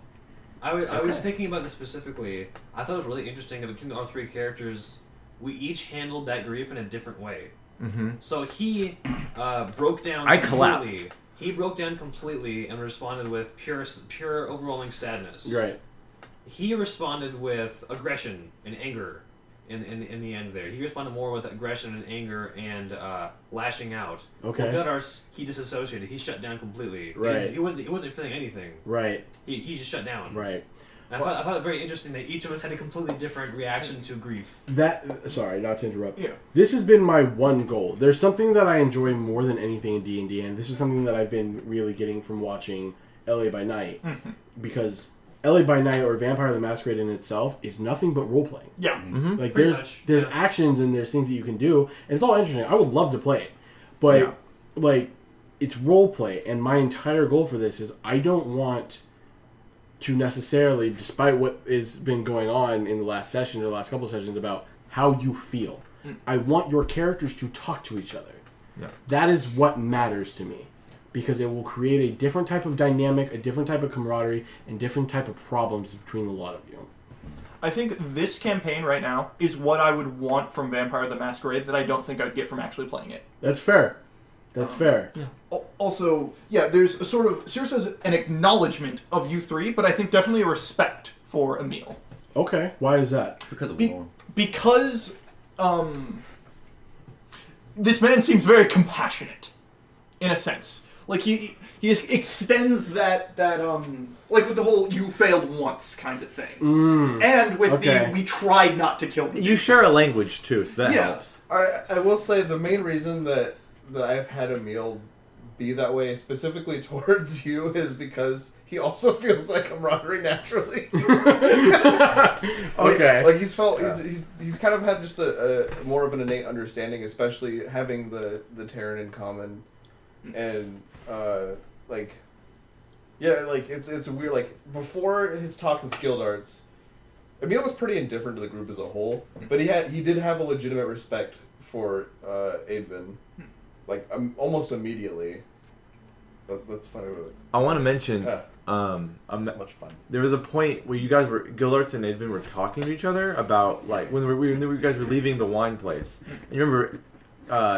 I was thinking about this specifically. I thought it was really interesting that between our three characters, we each handled that grief in a different way. Mm-hmm. So he broke down. I completely. collapsed. He broke down completely and responded with pure overwhelming sadness. Right. He responded with aggression and anger. In the end, there he responded more with aggression and anger and lashing out. Okay. Well, Gudars, he disassociated. He shut down completely. Right. He wasn't feeling anything. Right. He just shut down. Right. And I thought it very interesting that each of us had a completely different reaction to grief. Sorry, not to interrupt. Yeah. This has been my one goal. There's something that I enjoy more than anything in D&D, and this is something that I've been really getting from watching LA by Night, because LA by Night or Vampire the Masquerade in itself is nothing but role playing. Yeah. Mm-hmm. Like Pretty there's much, there's yeah. actions and there's things that you can do, and it's all interesting. I would love to play it, but Yeah. like it's role play, and my entire goal for this is I don't want to necessarily, despite what has been going on in the last session or the last couple of sessions about how you feel, I want your characters to talk to each other. Yeah. That is what matters to me, because it will create a different type of dynamic, a different type of camaraderie, and different type of problems between the lot of you. I think this campaign right now is what I would want from Vampire the Masquerade that I don't think I'd get from actually playing it. That's fair. That's fair. Also, yeah, there's a sort of Circe has an acknowledgement of you three, but I think definitely a respect for Emil. Okay, why is that? Because of war. Because this man seems very compassionate, in a sense. Like he extends that like with the whole "you failed once" kind of thing, and with the "we tried not to kill the You share a language too, so that Yeah. helps. I will say the main reason that I've had Emil be that way specifically towards you is because he also feels like camaraderie naturally. Okay. Like he's felt he's kind of had just a more of an innate understanding, especially having the Terran in common, and like it's weird. Like before his talk with Guildarts, Emil was pretty indifferent to the group as a whole, but he did have a legitimate respect for Advin, like almost immediately. That's funny. I want to mention, Yeah. It's so much fun. there was a point where you guys were, Guildarts and Advin were talking to each other about, like, when you guys were leaving the wine place. And you remember,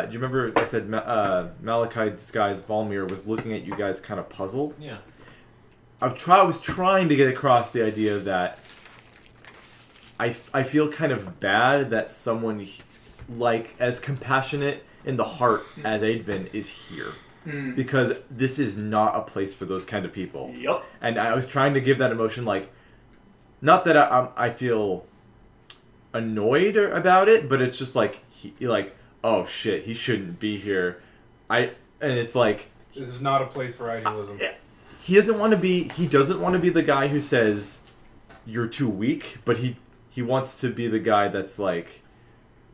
do you remember I said Malachi disguised Valmir was looking at you guys kind of puzzled? Yeah. I was trying to get across the idea that I feel kind of bad that someone like as compassionate in the heart as Advin is here. Because this is not a place for those kind of people. Yep. And I was trying to give that emotion, like, not that I feel annoyed about it, but it's just like, oh shit, he shouldn't be here. And it's like, This is not a place for idealism. he doesn't want to be the guy who says you're too weak, but he wants to be the guy that's like,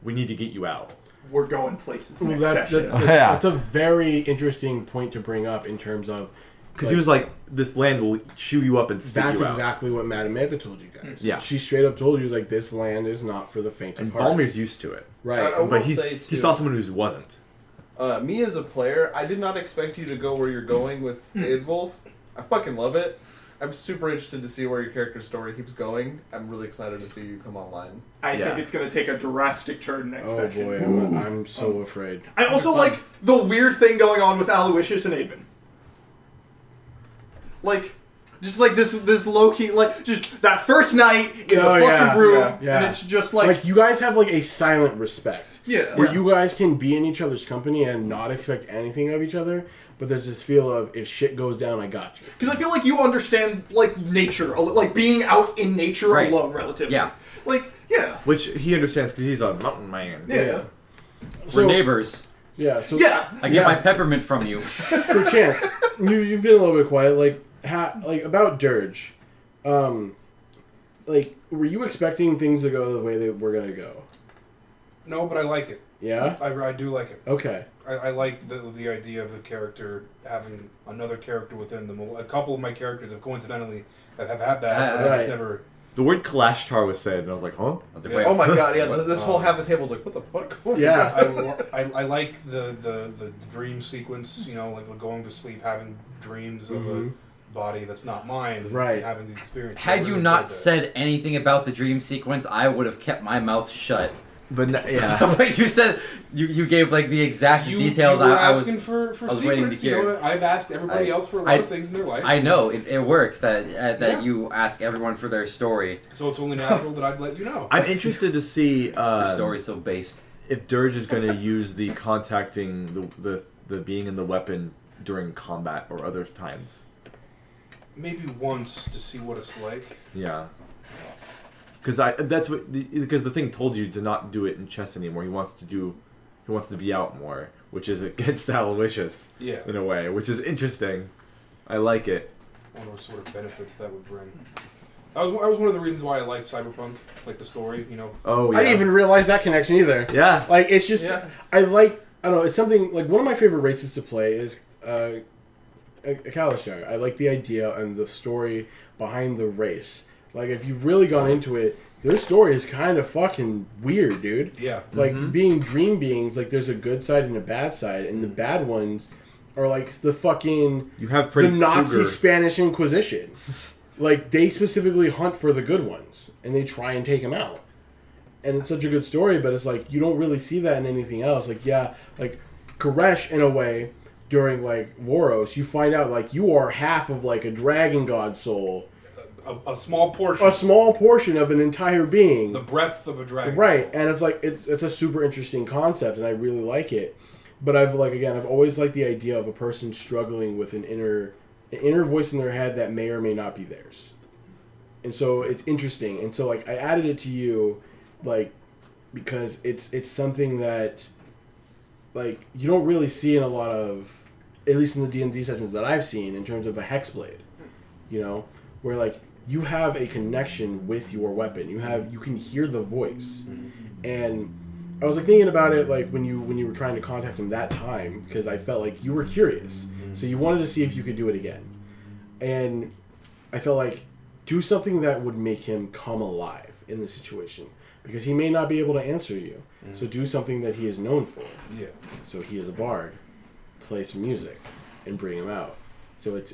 we need to get you out. We're going places Well, next session. that's a very interesting point to bring up in terms of... Because he was like, this land will chew you up and spit That's you out. exactly what Madame Eva told you guys. Yeah. She straight up told you, like, this land is not for the faint of And heart. Balmir's used to it. Right. I will But say, he too, saw someone who wasn't. Me as a player, I did not expect you to go where you're going with Advolf. I fucking love it. I'm super interested to see where your character's story keeps going. I'm really excited to see you come online. I Yeah. think it's going to take a drastic turn next Oh session. boy, I'm so afraid. I also like the weird thing going on with Aloysius and Avon. Like, just like this low key, like just that first night in the fucking room, yeah. and it's just like, Like, you guys have, like, a silent respect. yeah, Where you guys can be in each other's company and not expect anything of each other, but there's this feel of, if shit goes down, I got you. because I feel like you understand like nature, like being out in nature Right. alone, relatively. Yeah. Like, yeah, Which he understands because he's a mountain man. yeah. We're neighbors. Yeah, so... Yeah. I get my peppermint from you. So, Chance, you've been a little bit quiet. Like about Dirge, like, were you expecting things to go the way they were gonna go? No, but I like it. Yeah. I do like it. Okay. I like the idea of a character having another character within them. A couple of my characters have coincidentally have had that, but Right. I've never... The word Kalashtar was said, and I was like, huh? I was like, wait, Oh my god, yeah, this whole half the table's like, what the fuck? Oh my Yeah. God. I like the dream sequence, you know, like going to sleep, having dreams of a body that's not mine, and Right. having these experiences. had I you really not enjoyed that. said anything about the dream sequence, I would have kept my mouth shut. But yeah. But you said you gave like the exact details. You were I was asking for I was waiting to secrets, you know, hear. I've asked everybody else for a lot of things in their life. I know it works that Yeah. you ask everyone for their story. So it's only natural that I'd let you know. I'm interested to see Your story's so based. if Dirge is going to use the contacting the being in the weapon during combat or other times. Maybe once to see what it's like. Yeah. Because the thing told you to not do it in chess anymore. He wants to be out more, which is against Aloysius Yeah. in a way, which is interesting. I like it. I wonder what sort of benefits that would bring. That was one of the reasons why I liked Cyberpunk, like the story, you know. Oh yeah. I didn't even realize that connection either. Yeah. Like, it's just... Yeah. I don't know, it's something... Like, one of my favorite races to play is Kalashtar. I like the idea and the story behind the race. Like, if you've really gone into it, their story is kind of fucking weird, dude. Yeah. Like, being dream beings, like, there's a good side and a bad side, and the bad ones are, like, the fucking... You have the Freddy Nazi Krueger. Spanish Inquisition. Like, they specifically hunt for the good ones, and they try and take them out. And it's such a good story, but it's like, you don't really see that in anything else. Like, yeah, like, Koresh, in a way, during, like, Voros, you find out, like, you are half of, like, a dragon god soul a small portion. a small portion of an entire being. The breath of a dragon. Right, and it's like it's a super interesting concept, and I really like it. But I've always liked the idea of a person struggling with an inner voice in their head that may or may not be theirs. And so it's interesting. And so like I added it to you, like because it's something that like you don't really see in a lot of, at least in the D&D sessions that I've seen, in terms of a hexblade. You know, where like you have a connection with your weapon. You can hear the voice. And I was like thinking about it like when you were trying to contact him that time, because I felt like you were curious. So you wanted to see if you could do it again. And I felt like do something that would make him come alive in the situation, because he may not be able to answer you. So do something that he is known for. Yeah. So he is a bard. Play some music and bring him out. So it's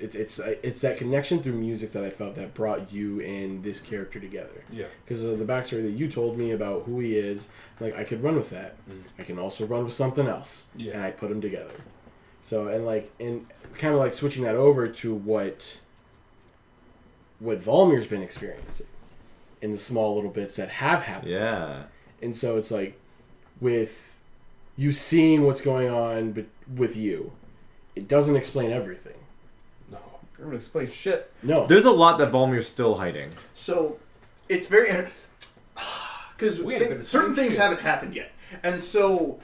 that connection through music that I felt that brought you and this character together. Yeah. Because of the backstory that you told me about who he is, like I could run with that. I can also run with something else. Yeah. And I put them together. So and kind of like switching that over to what Volmir's been experiencing in the small little bits that have happened. Yeah. And so it's like with you seeing what's going on with you, it doesn't explain everything. No. I'm gonna explain shit. No. There's a lot that Volmir's still hiding. So it's very because been certain saying things shit. haven't happened yet, and so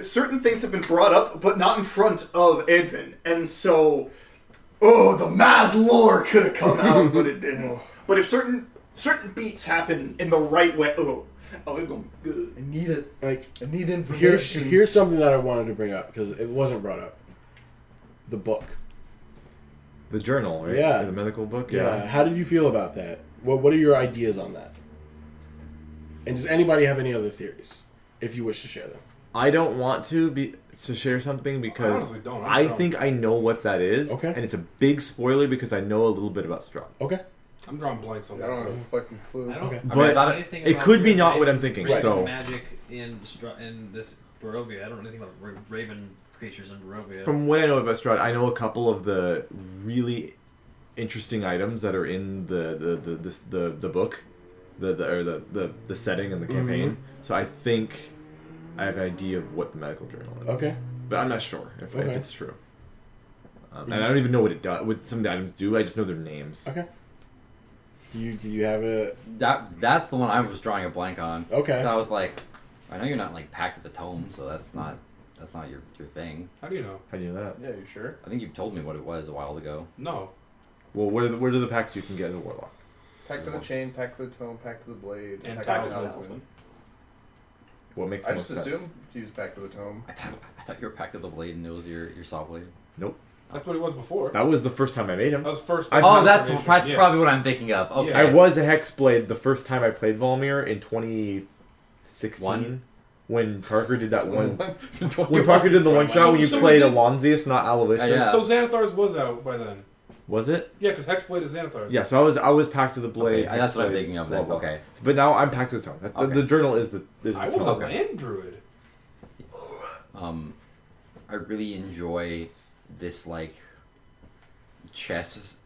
certain things have been brought up, but not in front of Edvin, and so the mad lore could have come out, but it didn't. But if certain beats happen in the right way, it's gonna be good. I need it. Like I need information. here's something that I wanted to bring up because it wasn't brought up. The book. The journal, right? Yeah. The medical book. Yeah. How did you feel about that? What are your ideas on that? And does anybody have any other theories, if you wish to share them? I don't want to share something I because honestly don't. I think I know what that is. Okay. And it's a big spoiler because I know a little bit about Strahd. Okay. I'm drawing blanks on I that. don't have a fucking clue. I don't. Okay. I mean, But I don't know anything it about could be not Raven- what I'm thinking, Raven so- magic in this Barovia. I don't know anything about Raven creatures in Barovia. From what I know about Strahd, I know a couple of the really interesting items that are in the book, the setting and the campaign. So I think I have an idea of what the medical journal is. Okay. But I'm not sure if Okay. it's true. And I don't even know what it does. What some of the items do. I just know their names. Okay. Do you have a That's the one I was drawing a blank on. okay? So I was like, I know you're not like packed to the tome, so that's not your thing. How do you know? How do you know that? Yeah, you sure? I think you told me what it was a while ago. No. Well, what are the packs you can get as a warlock? Pack to the chain, pack to the tome, pack to the blade, And pack to the talisman. talisman. What makes I the most just sense? assumed to use pack to the tome. I thought you were packed to the blade and it was your saw blade. Nope. That's what he was before. That was the first time I made him. That was first. I've Oh, had that's information. Yeah. probably what I'm thinking of. Okay. Yeah. I was a Hexblade the first time I played Volmir in 2016. One? When Parker did that one. When 21. Parker did the one shot when you So played we did- Alonzius, not Aloysius. Yeah. So Xanathar's was out by then. Was it? Yeah, because Hexblade is Xanathar's. Yeah, so I was packed to the blade. Okay, that's what I'm Hexblade, thinking of blah, then. blah. Okay. But now I'm packed to the tome. The Okay. journal is the I was tome. a land druid. I really enjoy this like chess,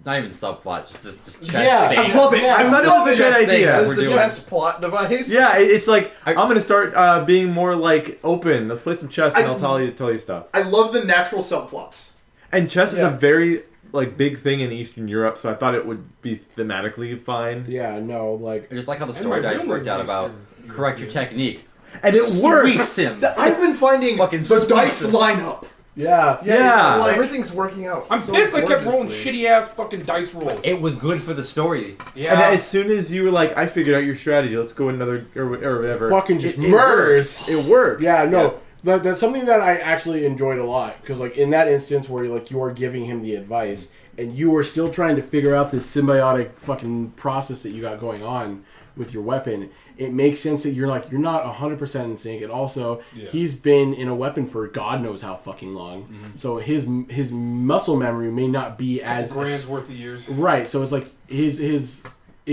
not even subplot, just chess Yeah, thing. I love it. Yeah. I thought it love was it. a good Chess thing idea. that The, we're the doing. chess plot device. Yeah, it's like I- I'm gonna start being more like open. Let's play some chess, and I'll tell you stuff. I love the natural subplots. And chess is Yeah. a very like big thing in Eastern Europe, so I thought it would be thematically fine. Yeah. No. Like I just like how the And story my dice real worked out name's about Eastern correct your European. technique. And it worked. Sweeps him. I've been finding Fucking the sweeps dice it. line up. yeah. Yeah. Well, Like- everything's working out. I'm so pissed I kept rolling gorgeously. shitty ass fucking dice rolls. It was good for the story. Yeah. And as soon as you were like, I figured out your strategy, let's go another or whatever. Fucking just it murders. worked. It worked. Yeah, no, that's something that I actually enjoyed a lot because, like, in that instance where like you are giving him the advice and you are still trying to figure out this symbiotic fucking process that you got going on with your weapon, it makes sense that you're not 100% in sync, and also Yeah. he's been in a weapon for God knows how fucking long, so his muscle memory may not be as grand's worth of years. right. So it's like his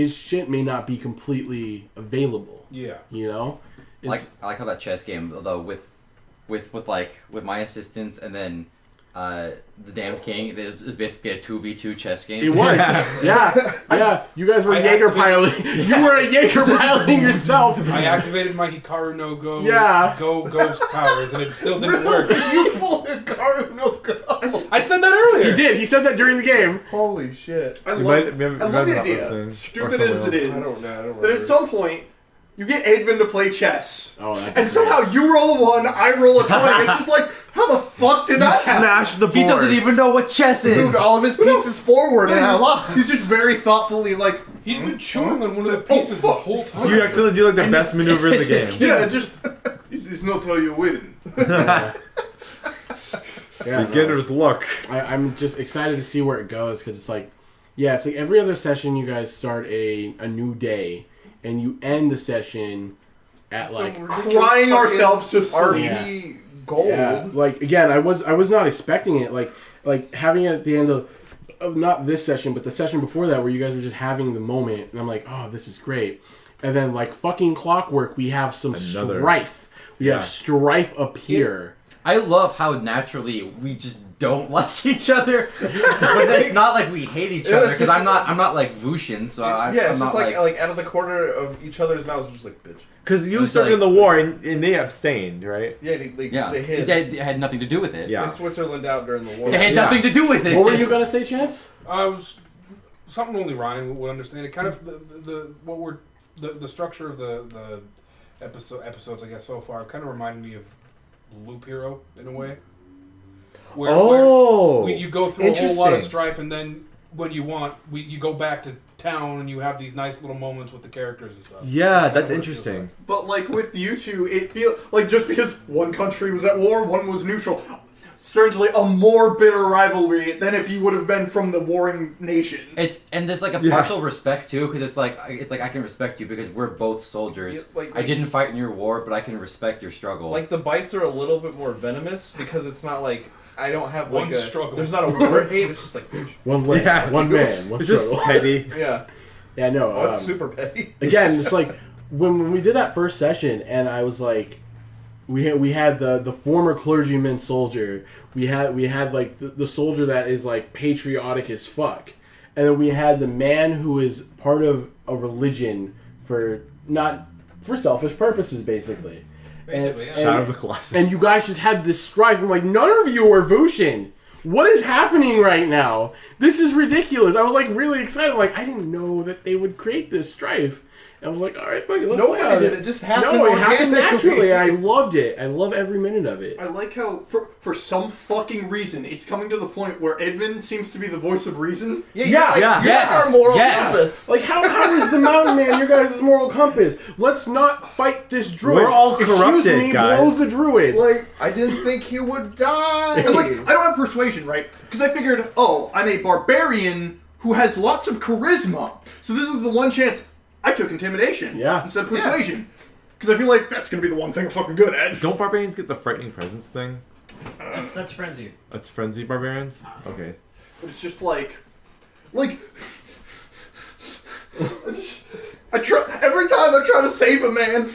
shit may not be completely available. Yeah. You know, I like how that chess game, though, with my assistance and then the Damned King is basically a 2v2 chess game. It was. Yeah. You guys were Jaeger piloting. You were a Jaeger piloting yourself. I activated my Hikaru no Go Go Ghost powers, and it still didn't work. You pulled Hikaru no Go. I said that earlier. He did. He said that during the game. Holy shit. I love the idea, stupid as it is, I don't know. that at some point, you get Advin to play chess. Oh, that'd be and great. somehow you roll a 1, I roll a 20. It's just like, how the fuck did that happen? Smash the board. He doesn't even know what chess is. Moved all of his pieces forward and I lost. He's just very thoughtfully like, He's been chewing on one of the pieces this whole time. You accidentally do like the best maneuver in the game. yeah, just, it's not how you win. Beginner's luck. I'm just excited to see where it goes because it's like every other session you guys start a new day and you end the session at like crying ourselves to sleep. RP gold. Yeah, like again, I was not expecting it. Like having it at the end of not this session, but the session before that, where you guys were just having the moment, and I'm like, oh, this is great. And then like fucking clockwork, we have some strife. We have strife up here. I love how naturally we just don't like each other, but it's not like we hate each other because I'm not like Vushin, so I'm it's not just like out of the corner of each other's mouths, just like bitch. Because you It's started like- in the war and they abstained, right? Yeah, Yeah, they hid. it had nothing to do with it. Yeah. They Switzerland out during the war. It had nothing to do with it. What were you gonna say, Chance? Was something only Ryan would understand. It kind of the structure of the episodes I guess so far kind of reminded me of Loop Hero in a way. Where you go through a whole lot of strife, and then when you want, you go back to town and you have these nice little moments with the characters and stuff. Yeah, that's interesting. But like with you two, it feels like just because one country was at war, one was neutral, strangely a more bitter rivalry than if you would have been from the warring nations. And there's like a partial respect too, because it's like I can respect you because we're both soldiers. Yeah, I didn't fight in your war, but I can respect your struggle. Like the bites are a little bit more venomous because it's not like I don't have like One a struggle. There's not a war hate. It's just like bitch. One man, one It's just struggle. petty. Yeah. Yeah, no. Oh, it's super petty. Again, it's like when we did that first session, and I was like, we had the former clergyman soldier. We had like the soldier that is like patriotic as fuck, and then we had the man who is part of a religion for selfish purposes, basically. Basically, yeah. Shadow of the Colossus. And you guys just had this strife. I'm like, none of you are Vushin. What is happening right now? This is ridiculous. I was like really excited. Like I didn't know that they would create this strife. And I was like, all right, fuck it. Let's play Nobody on did it. it. Just happened. No, it happened organically. naturally. I loved it. I love every minute of it. I like how, for some fucking reason, it's coming to the point where Edvin seems to be the voice of reason. Yeah, Yeah, you're yes, our moral yes. compass. Like how is the mountain man your guys' moral compass? Let's not fight this druid. We're all Excuse corrupted, me, guys. blows the druid. Like I didn't think he would die. And like, I don't have persuasion, right? Because I figured, oh, I'm a barbarian who has lots of charisma. So this was the one chance I took intimidation instead of persuasion. Because I feel like that's going to be the one thing I'm fucking good at. Don't barbarians get the frightening presence thing? That's frenzy. That's frenzy barbarians? Okay. But it's just like every time I try to save a man.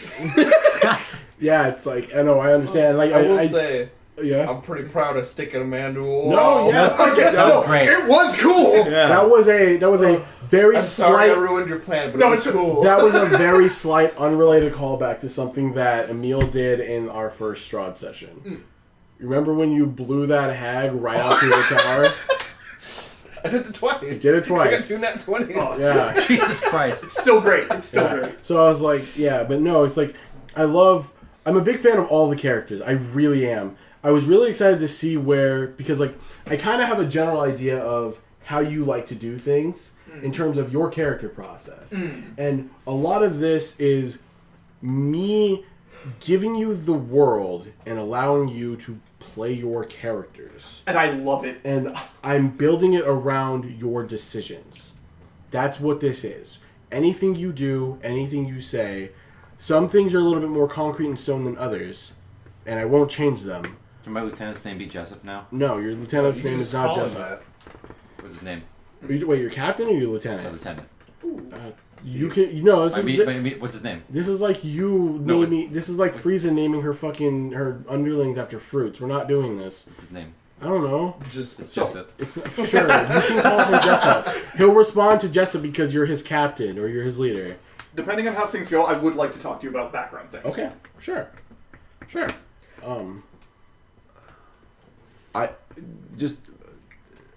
Yeah, it's like I know, I understand. Like I will say, yeah. I'm pretty proud of sticking a man to a wall. No, yes. Okay, no, great. it was cool. Yeah. That was a very I'm sorry I slight. ruined your plan, but No, it was it's cool. That was a very slight, unrelated callback to something that Emil did in our first Strahd session. Remember when you blew that hag right out through the tower? I did it twice. You did it twice. I got 2 nat 20s. Oh, Yeah. Jesus Christ. It's still great. It's still Yeah. great. So I was like, yeah, but no, it's like, I'm a big fan of all the characters. I really am. I was really excited to see because like, I kind of have a general idea of how you like to do things in terms of your character process. And a lot of this is me giving you the world and allowing you to play your characters. And I love it. And I'm building it around your decisions. That's what this is. Anything you do, anything you say, some things are a little bit more concrete and stone than others, and I won't change them. Can my lieutenant's name be Jessup now? No, your lieutenant's You name just is not call him Jessup. that. What's his name? Wait, your captain or your The lieutenant? lieutenant. You can, this I is mean, what's his name? this is like you No, naming. This is like Frieza naming her underlings after fruits. We're not doing this. What's his name? I don't know. It's So- Jessup. Sure, you can call him Jessup. He'll respond to Jessup because you're his captain or you're his leader. Depending on how things go, I would like to talk to you about background things. Okay, sure. I just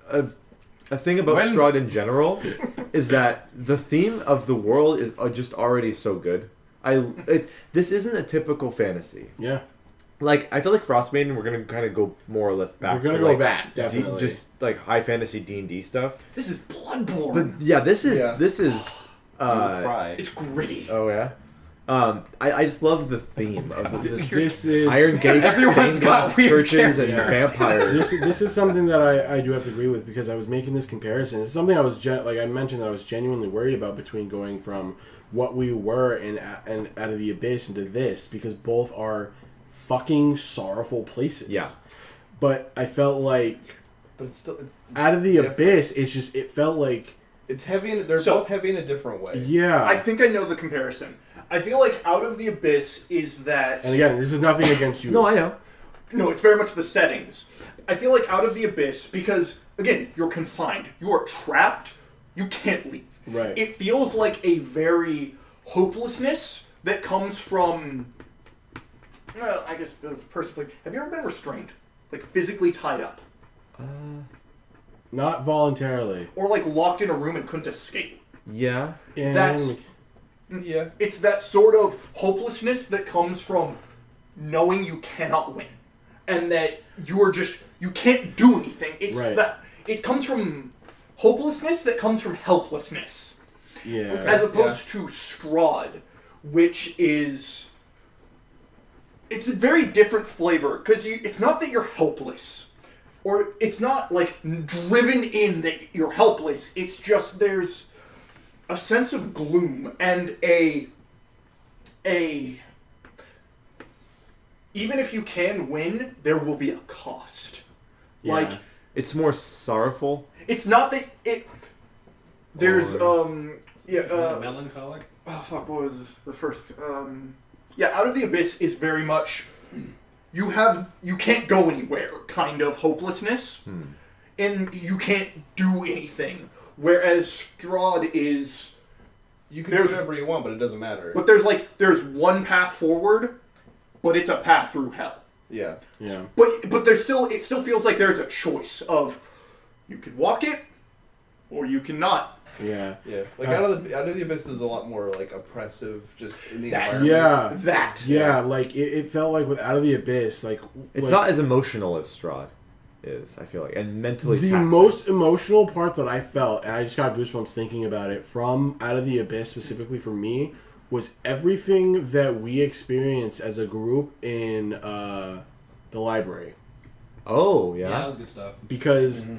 a thing about When- Strahd in general is that the theme of the world is just already so good. This isn't a typical fantasy. Yeah, Like I feel like Frostmaiden, we're gonna kind of go more or less back. we're gonna to, go like, back definitely. just like high fantasy D&D stuff. This is Bloodborne. But yeah, this is You will cry. It's gritty. oh yeah. I just love the theme of this. This is Iron gates, Everyone's stained got glass weird churches, and characters. vampires. this is something that I do have to agree with because I was making this comparison. It's something I was like I mentioned that I was genuinely worried about between going from what we were and Out of the Abyss into this because both are fucking sorrowful places. Yeah. But I felt like But it's Out of the different. Abyss, it felt like It's heavy. They're So- both heavy in a different way. yeah. I think I know the comparison. I feel like Out of the Abyss is that... and again, this is nothing against you. No, I know. No, it's very much the settings. I feel like Out of the Abyss, because, again, you're confined. You are trapped. You can't leave. Right. It feels like a very hopelessness that comes from... Well, I guess, personally, have you ever been restrained? Like, physically tied up? Not voluntarily. Or, like, locked in a room and couldn't escape? Yeah. And That's- Yeah. It's that sort of hopelessness that comes from knowing you cannot win. And that you can't do anything. It's Right. that it comes from hopelessness that comes from helplessness. yeah. As opposed to Strahd, which is it's a very different flavor because it's not that you're helpless, or it's not like driven in that you're helpless. It's just there's a sense of gloom and a even if you can win, there will be a cost. Yeah. Like It's more sorrowful. it's not that it. There's Melancholic. oh fuck, what was the first? Out of the Abyss is very much you can't go anywhere kind of hopelessness, and you can't do anything. Whereas Strahd is, You can do There's- whatever you want, but it doesn't matter. but there's one path forward, but it's a path through hell. Yeah. Yeah. But it still feels like there's a choice of you can walk it, or you cannot. Yeah. Yeah. Like Out of the Abyss is a lot more like oppressive, just in the That- environment. Yeah. That Yeah, like it felt like with Out of the Abyss, like It's like, not as emotional as Strahd is, I feel like, and mentally the taxing. most emotional part that I felt, and I just got goosebumps thinking about it from Out of the Abyss specifically for me, was everything that we experienced as a group in the library Oh, Yeah, yeah. that was good stuff. because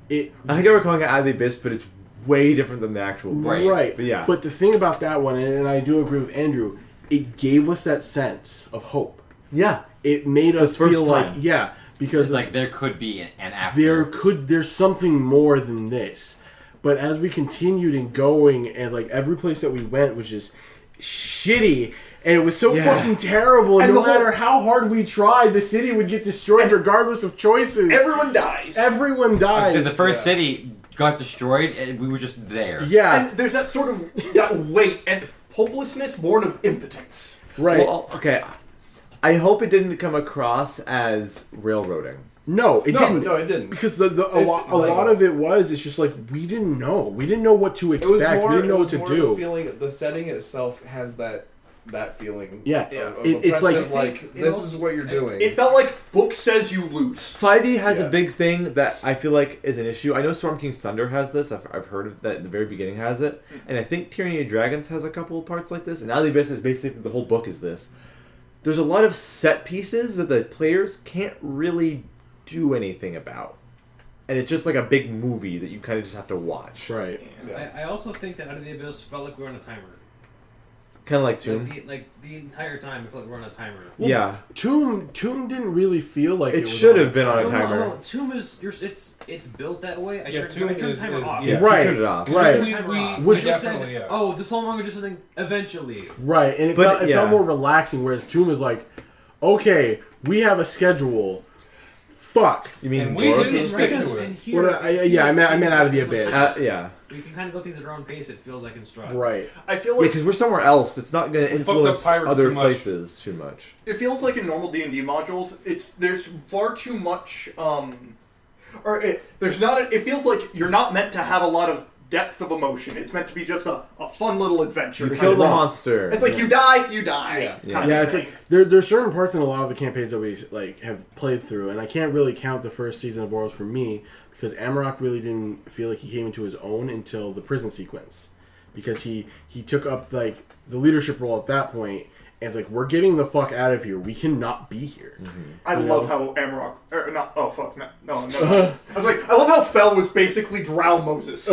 it I think I were calling it Out of the Abyss, but it's way different than the actual book. Right. But yeah. But the thing about that one, and I do agree with Andrew, it gave us that sense of hope. Yeah. It made us first feel like time. It's because like there could be an after. there's something more than this. But as we continued and going, and like every place that we went was just shitty, and it was so Yeah. fucking terrible. And And no the whole- matter how hard we tried, the city would get destroyed regardless of choices. everyone dies. Everyone died. So the first city got destroyed, and we were just there. yeah, And there's that sort of that weight and hopelessness born of impotence. right. Well, okay. I hope it didn't come across as railroading. no, it didn't. No, it didn't. Because a It's lot of it was, it's just like, we didn't know. We didn't know what to It was expect. more. We didn't know it what was to more do. The feeling, the setting itself has that feeling. Yeah. Of It's like- oppressive, like it this also- is what you're doing. It felt like book says you lose. 5e has Yeah. a big thing that I feel like is an issue. I know Storm King's Thunder has this. I've heard of that at the very beginning has it. And I think Tyranny of Dragons has a couple of parts like this. And Out of the Abyss is basically the whole book is this. There's a lot of set pieces that the players can't really do anything about. And it's just like a big movie that you kind of just have to watch. Right. Yeah. I also think that Out of the Abyss felt like we were on a timer. Kind of like Tomb. Like the entire time, it felt like we were on a timer. Yeah. Tomb didn't really feel like It was should on have been on a No, timer. no, Tomb is it's built that way. Yeah, I Tomb turned the is- timer is- off. Yeah, Right, you turned it off. right. We Which just definitely, said, yeah. oh, this no longer do something eventually. Right, and But, it yeah. felt more relaxing, whereas Tomb is like, okay, we have a schedule. fuck. You mean And we Boros didn't is- stick Because to in it. here, What I meant out of the abyss. yeah. We can kind of go things at our own pace. It feels like in Strahd. Right. I feel Yeah, like because we're somewhere else. It's not going to We fucked up influence pirates other too much. places too much. it feels like in normal D&D modules, there's far too much there's not it feels like you're not meant to have a lot of depth of emotion. It's meant to be just a fun little adventure. You kind kill of the thing. monster. It's like you die. Yeah. Kind Yeah, of it's thing. like there's certain parts in a lot of the campaigns that we like have played through, and I can't really count the first season of Boros for me because Amarok really didn't feel like he came into his own until the prison sequence, because he took up like the leadership role at that point, and it's like, we're getting the fuck out of here. We cannot be here. I love how Amarok. I was like, I love how Fel was basically Drow Moses.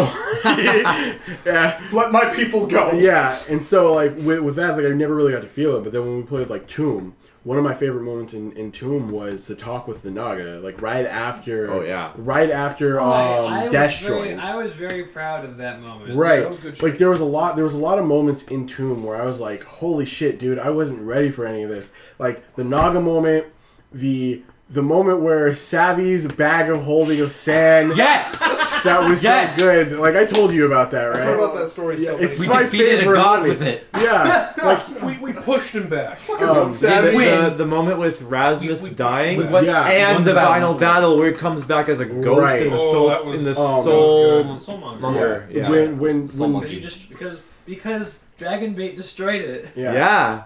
Yeah. Let my people go. Yeah, and so like with that, like I never really got to feel it. But then when we played like Tomb, one of my favorite moments in Tomb was the talk with the Naga, like right after. Oh, yeah. Right after I Desh was very, joined. I was very proud of that moment. Right, that was good like shit. there was a lot of moments in Tomb where I was like, "Holy shit, dude! I wasn't ready for any of this." Like the Naga moment, the moment where Savvy's bag of holding of sand. Yes! That was Yes! so good. Like I told you about that, I right? heard about that story so many it's We my defeated a favorite god moment. with it. Yeah, like We pushed him back. The moment with Rasmus dying, we won- yeah, and won the the battle. final battle where he comes back as a ghost Right. in the Oh, soul that was- in the Oh, soul Soulmonger. monger. yeah. Yeah. When Soulmonger. Because Dragonbait destroyed it. Yeah.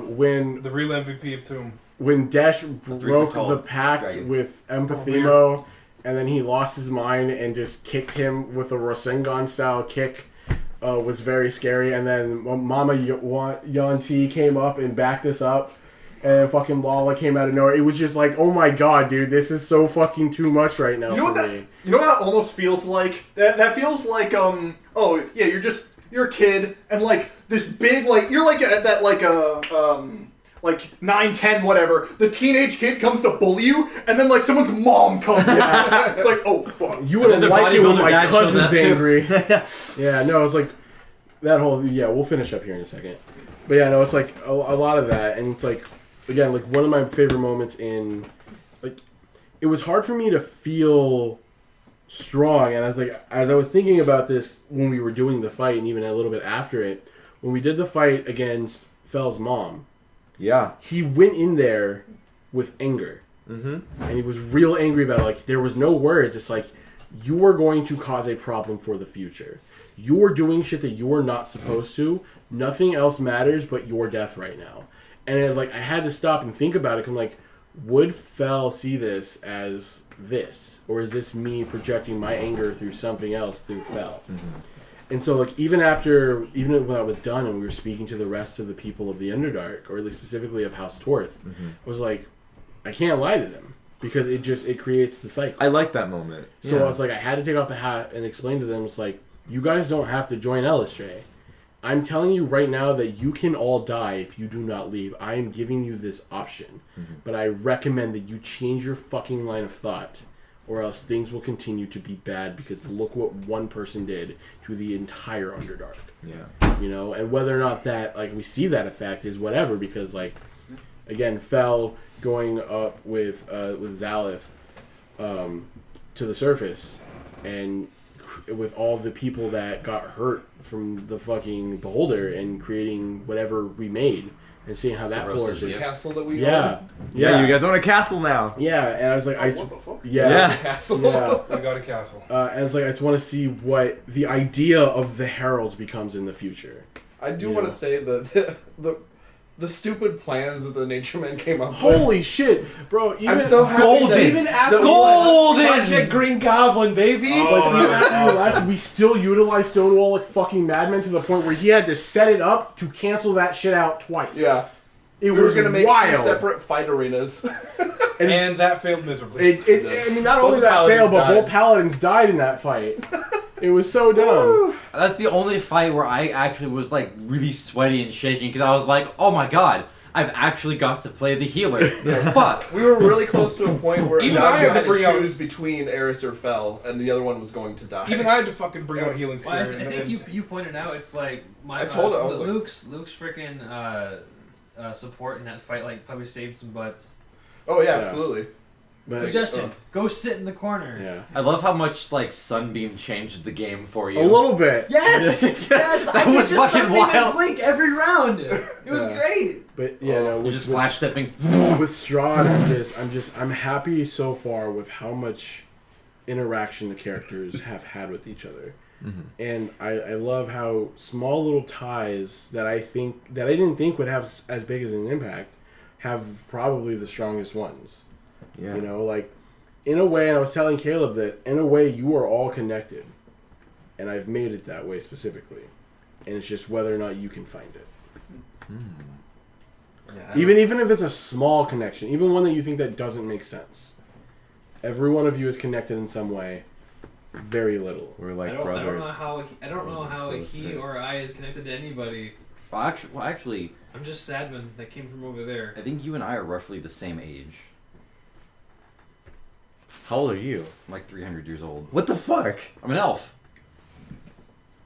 when The real MVP of Tomb. when Desh broke tall the pact dragon. with Empathemo, and then he lost his mind and just kicked him with a Rasengan style kick, was very scary. And then Mama Yanti came up and backed us up, and then fucking Lala came out of nowhere. It was just like, oh my god, dude, this is so fucking too much right now You know for what me. You know what that almost feels like? That feels like oh yeah, you're a kid and like this big like you're like that like 9, 10, whatever. The teenage kid comes to bully you, and then like someone's mom comes in. It's like, oh fuck. You wouldn't And then like the it when bodybuilder my dad shows cousin's up, too. angry. Yeah, no, it's like that whole. Yeah, we'll finish up here in a second. But yeah, no, it's like a lot of that, and it's like again, like one of my favorite moments in like it was hard for me to feel strong, and I was like, as I was thinking about this when we were doing the fight, and even a little bit after it, when we did the fight against Fel's mom, Yeah. he went in there with anger. Mm-hmm. And he was real angry about it. Like, there was no words. It's like, you are going to cause a problem for the future. You're doing shit that you're not supposed to. Nothing else matters but your death right now. And it, like, I had to stop and think about it. I'm like, would Fel see this as this? Or is this me projecting my anger through something else through Fel? Mm-hmm. And so, like, even when I was done and we were speaking to the rest of the people of the Underdark, or at least specifically of House Torth, I was like, I can't lie to them because it creates the cycle. I like that moment. So Yeah. I was like, I had to take off the hat and explain to them, it's like, you guys don't have to join Elistray. I'm telling you right now that you can all die if you do not leave. I am giving you this option. But I recommend that you change your fucking line of thought, or else things will continue to be bad, because look what one person did to the entire Underdark. Yeah. You know, and whether or not that, like, we see that effect is whatever, because, like, again, Fel going up with Zalith to the surface, and with all the people that got hurt from the fucking beholder, and creating whatever we made, and seeing how that Roses, flourishes. The castle that we Yeah. own. Yeah, you guys own a castle now. Yeah, and I was like, What the fuck? yeah. The castle. Yeah. We got a castle. And it's like, I just want to see what the idea of the Heralds becomes in the future. I do Yeah. want to say that the stupid plans that the Nature Men came up with. Holy shit, bro! Even, I'm so happy Golden. that even after Golden! Project Green Goblin, baby. like even after we left, we still utilized Stonewall like fucking madmen to the point where he had to set it up to cancel that shit out twice. Yeah. it We were was gonna make wild. 2 separate fight arenas. And that failed miserably. I mean, not Both only that paladins failed, but died. both paladins died in that fight. It was so dumb. That's the only fight where I actually was like really sweaty and shaking because I was like, oh my god, I've actually got to play the healer. Fuck. We were really close to a point where Even Adagio I had to had to bring out- choose between Eris or Fel, and the other one was going to die. Even I had to fucking bring out healing Well, spirit. I think you pointed out it's like my I told her, I was like- Luke's freaking support in that fight like probably saved some butts. Oh yeah, Yeah. absolutely. But Suggestion: go sit in the corner. yeah, I love how much like Sunbeam changed the game for you. a little bit. Yes, yes. That I could was just fucking Sunbeam and wild. blink every round. It was Yeah. great. But yeah, no, You're with, just with, flash stepping. with Strahd, I'm happy so far with how much interaction the characters have had with each other. And I love how small little ties that I didn't think would have as big as an impact have probably the strongest ones. Yeah. You know, like in a way, and I was telling Kaleb that in a way you are all connected, and I've made it that way specifically, and it's just whether or not you can find it. Yeah, Even if it's a small connection, even one that you think that doesn't make sense. Every one of you is connected in some way. Very little. We're like I don't brothers. know how Close he it. or I is connected to anybody. Well, actually, I'm just Sadman that came from over there. I think you and I are roughly the same age. How old are you? I'm like 300 years old. What the fuck? I'm an elf.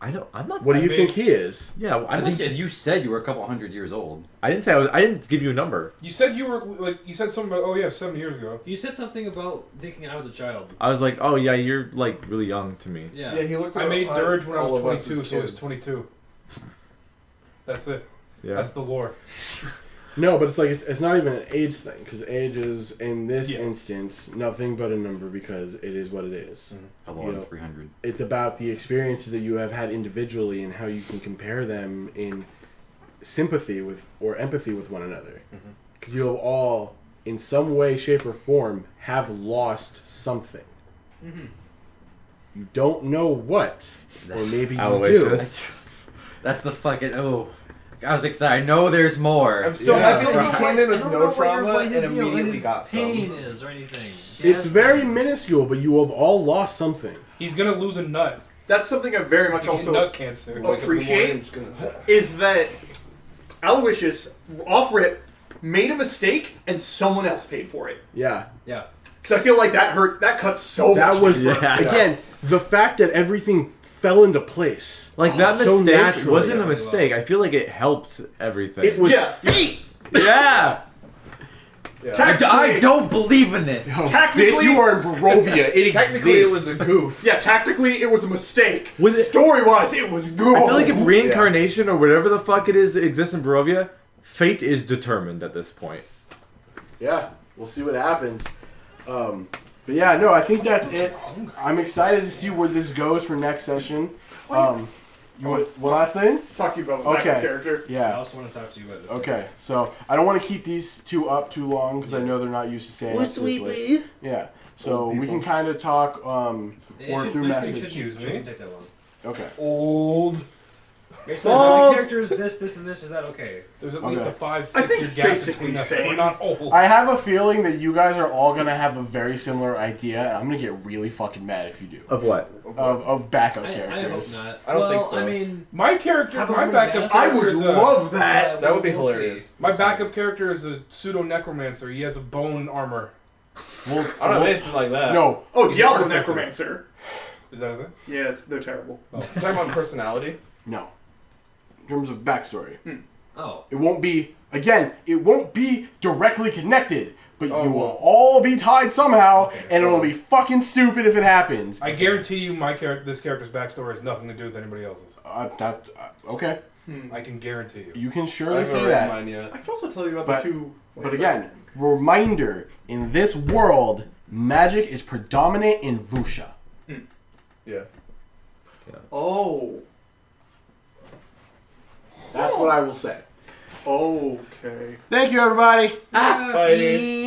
I'm not. What do you I think he is? Yeah, I think you said you were a couple hundred years old. I didn't say I didn't give you a number. You said you were like you said something about 7 years ago. You said something about thinking I was a child. I was like, oh yeah, you're like really young to me. Yeah. Yeah, he looked at I made Dirge when I all was of us 22, as so it's kids. 22. That's it. Yeah. That's the lore. No, but it's like it's not even an age thing because age is in this Yeah. instance nothing but a number because it is what it is. Hello, You I'm know, 300. It's about the experiences that you have had individually and how you can compare them in sympathy with or empathy with one another. Because you have all, in some way, shape, or form, have lost something. You don't know what, or maybe you do. Aloysius. That's the fucking I was excited. I know there's more. I'm so Yeah. happy that he came in with I don't know no what trauma his and deal, what immediately his got pain some. is or anything. It's very minuscule, but you have all lost something. He's gonna lose a nut. That's something I very much also nut cancer. appreciate is that Aloysius offered it, made a mistake, and someone else paid for it. Yeah. Yeah. Because I feel like that hurts. That cuts so That much. was, deeper. Yeah. again, the fact that everything fell into place. Like that So mistake naturally. wasn't a mistake. I feel like it helped everything. It was Yeah. fate. yeah. Yeah. I don't believe in it. Technically- bitch, you are in Barovia. It Technically, it exists. was a goof. Yeah, tactically, it was a mistake. Was it- Story-wise, it was good. I feel like if reincarnation or whatever the fuck it is exists in Barovia, fate is determined at this point. Yeah, we'll see what happens. But yeah, no, I think that's it. I'm excited to see where this goes for next session. You want one last thing? Talk to you about the Okay. character. I Yeah. also want to talk to you about this. Okay, so I don't want to keep these two up too long because I know they're not used to staying up this late. Yeah, so Old we people. can kind of talk It or should- through it message. Excuse me. shouldn't take that long. Okay. Old. Okay, so the characters, this, and this, is that okay? There's at least Okay. a 5, I 6 think year it's gap basically between us. same. We're not old. I have a feeling that you guys are all gonna have a very similar idea, and I'm gonna get really fucking mad if you do. Of what? Of backup I hope characters. not. I don't well, think so. I mean, My character, How my about backup Mass? I character would is love that. That would be we'll hilarious. see. My backup character is a pseudo necromancer. He has a bone armor. We'll, I don't know anything like that. no, Oh, Diablo Artificer. Necromancer. Is that a thing? Yeah, they're terrible. You're talking about personality. no. In terms of backstory, Oh. it won't be. Again, it won't be directly connected, but Oh, you will well. all be tied somehow, Okay. and it'll be fucking stupid if it happens. I guarantee you, this character's backstory has nothing to do with anybody else's. Okay, I can guarantee you. you can I surely haven't say read that. mine yet. I can also tell you about But- the two. But again, reminder: in this world, magic is predominant in Vusha. Yeah. Oh. That's what I will say. Okay. Thank you, everybody. Bye.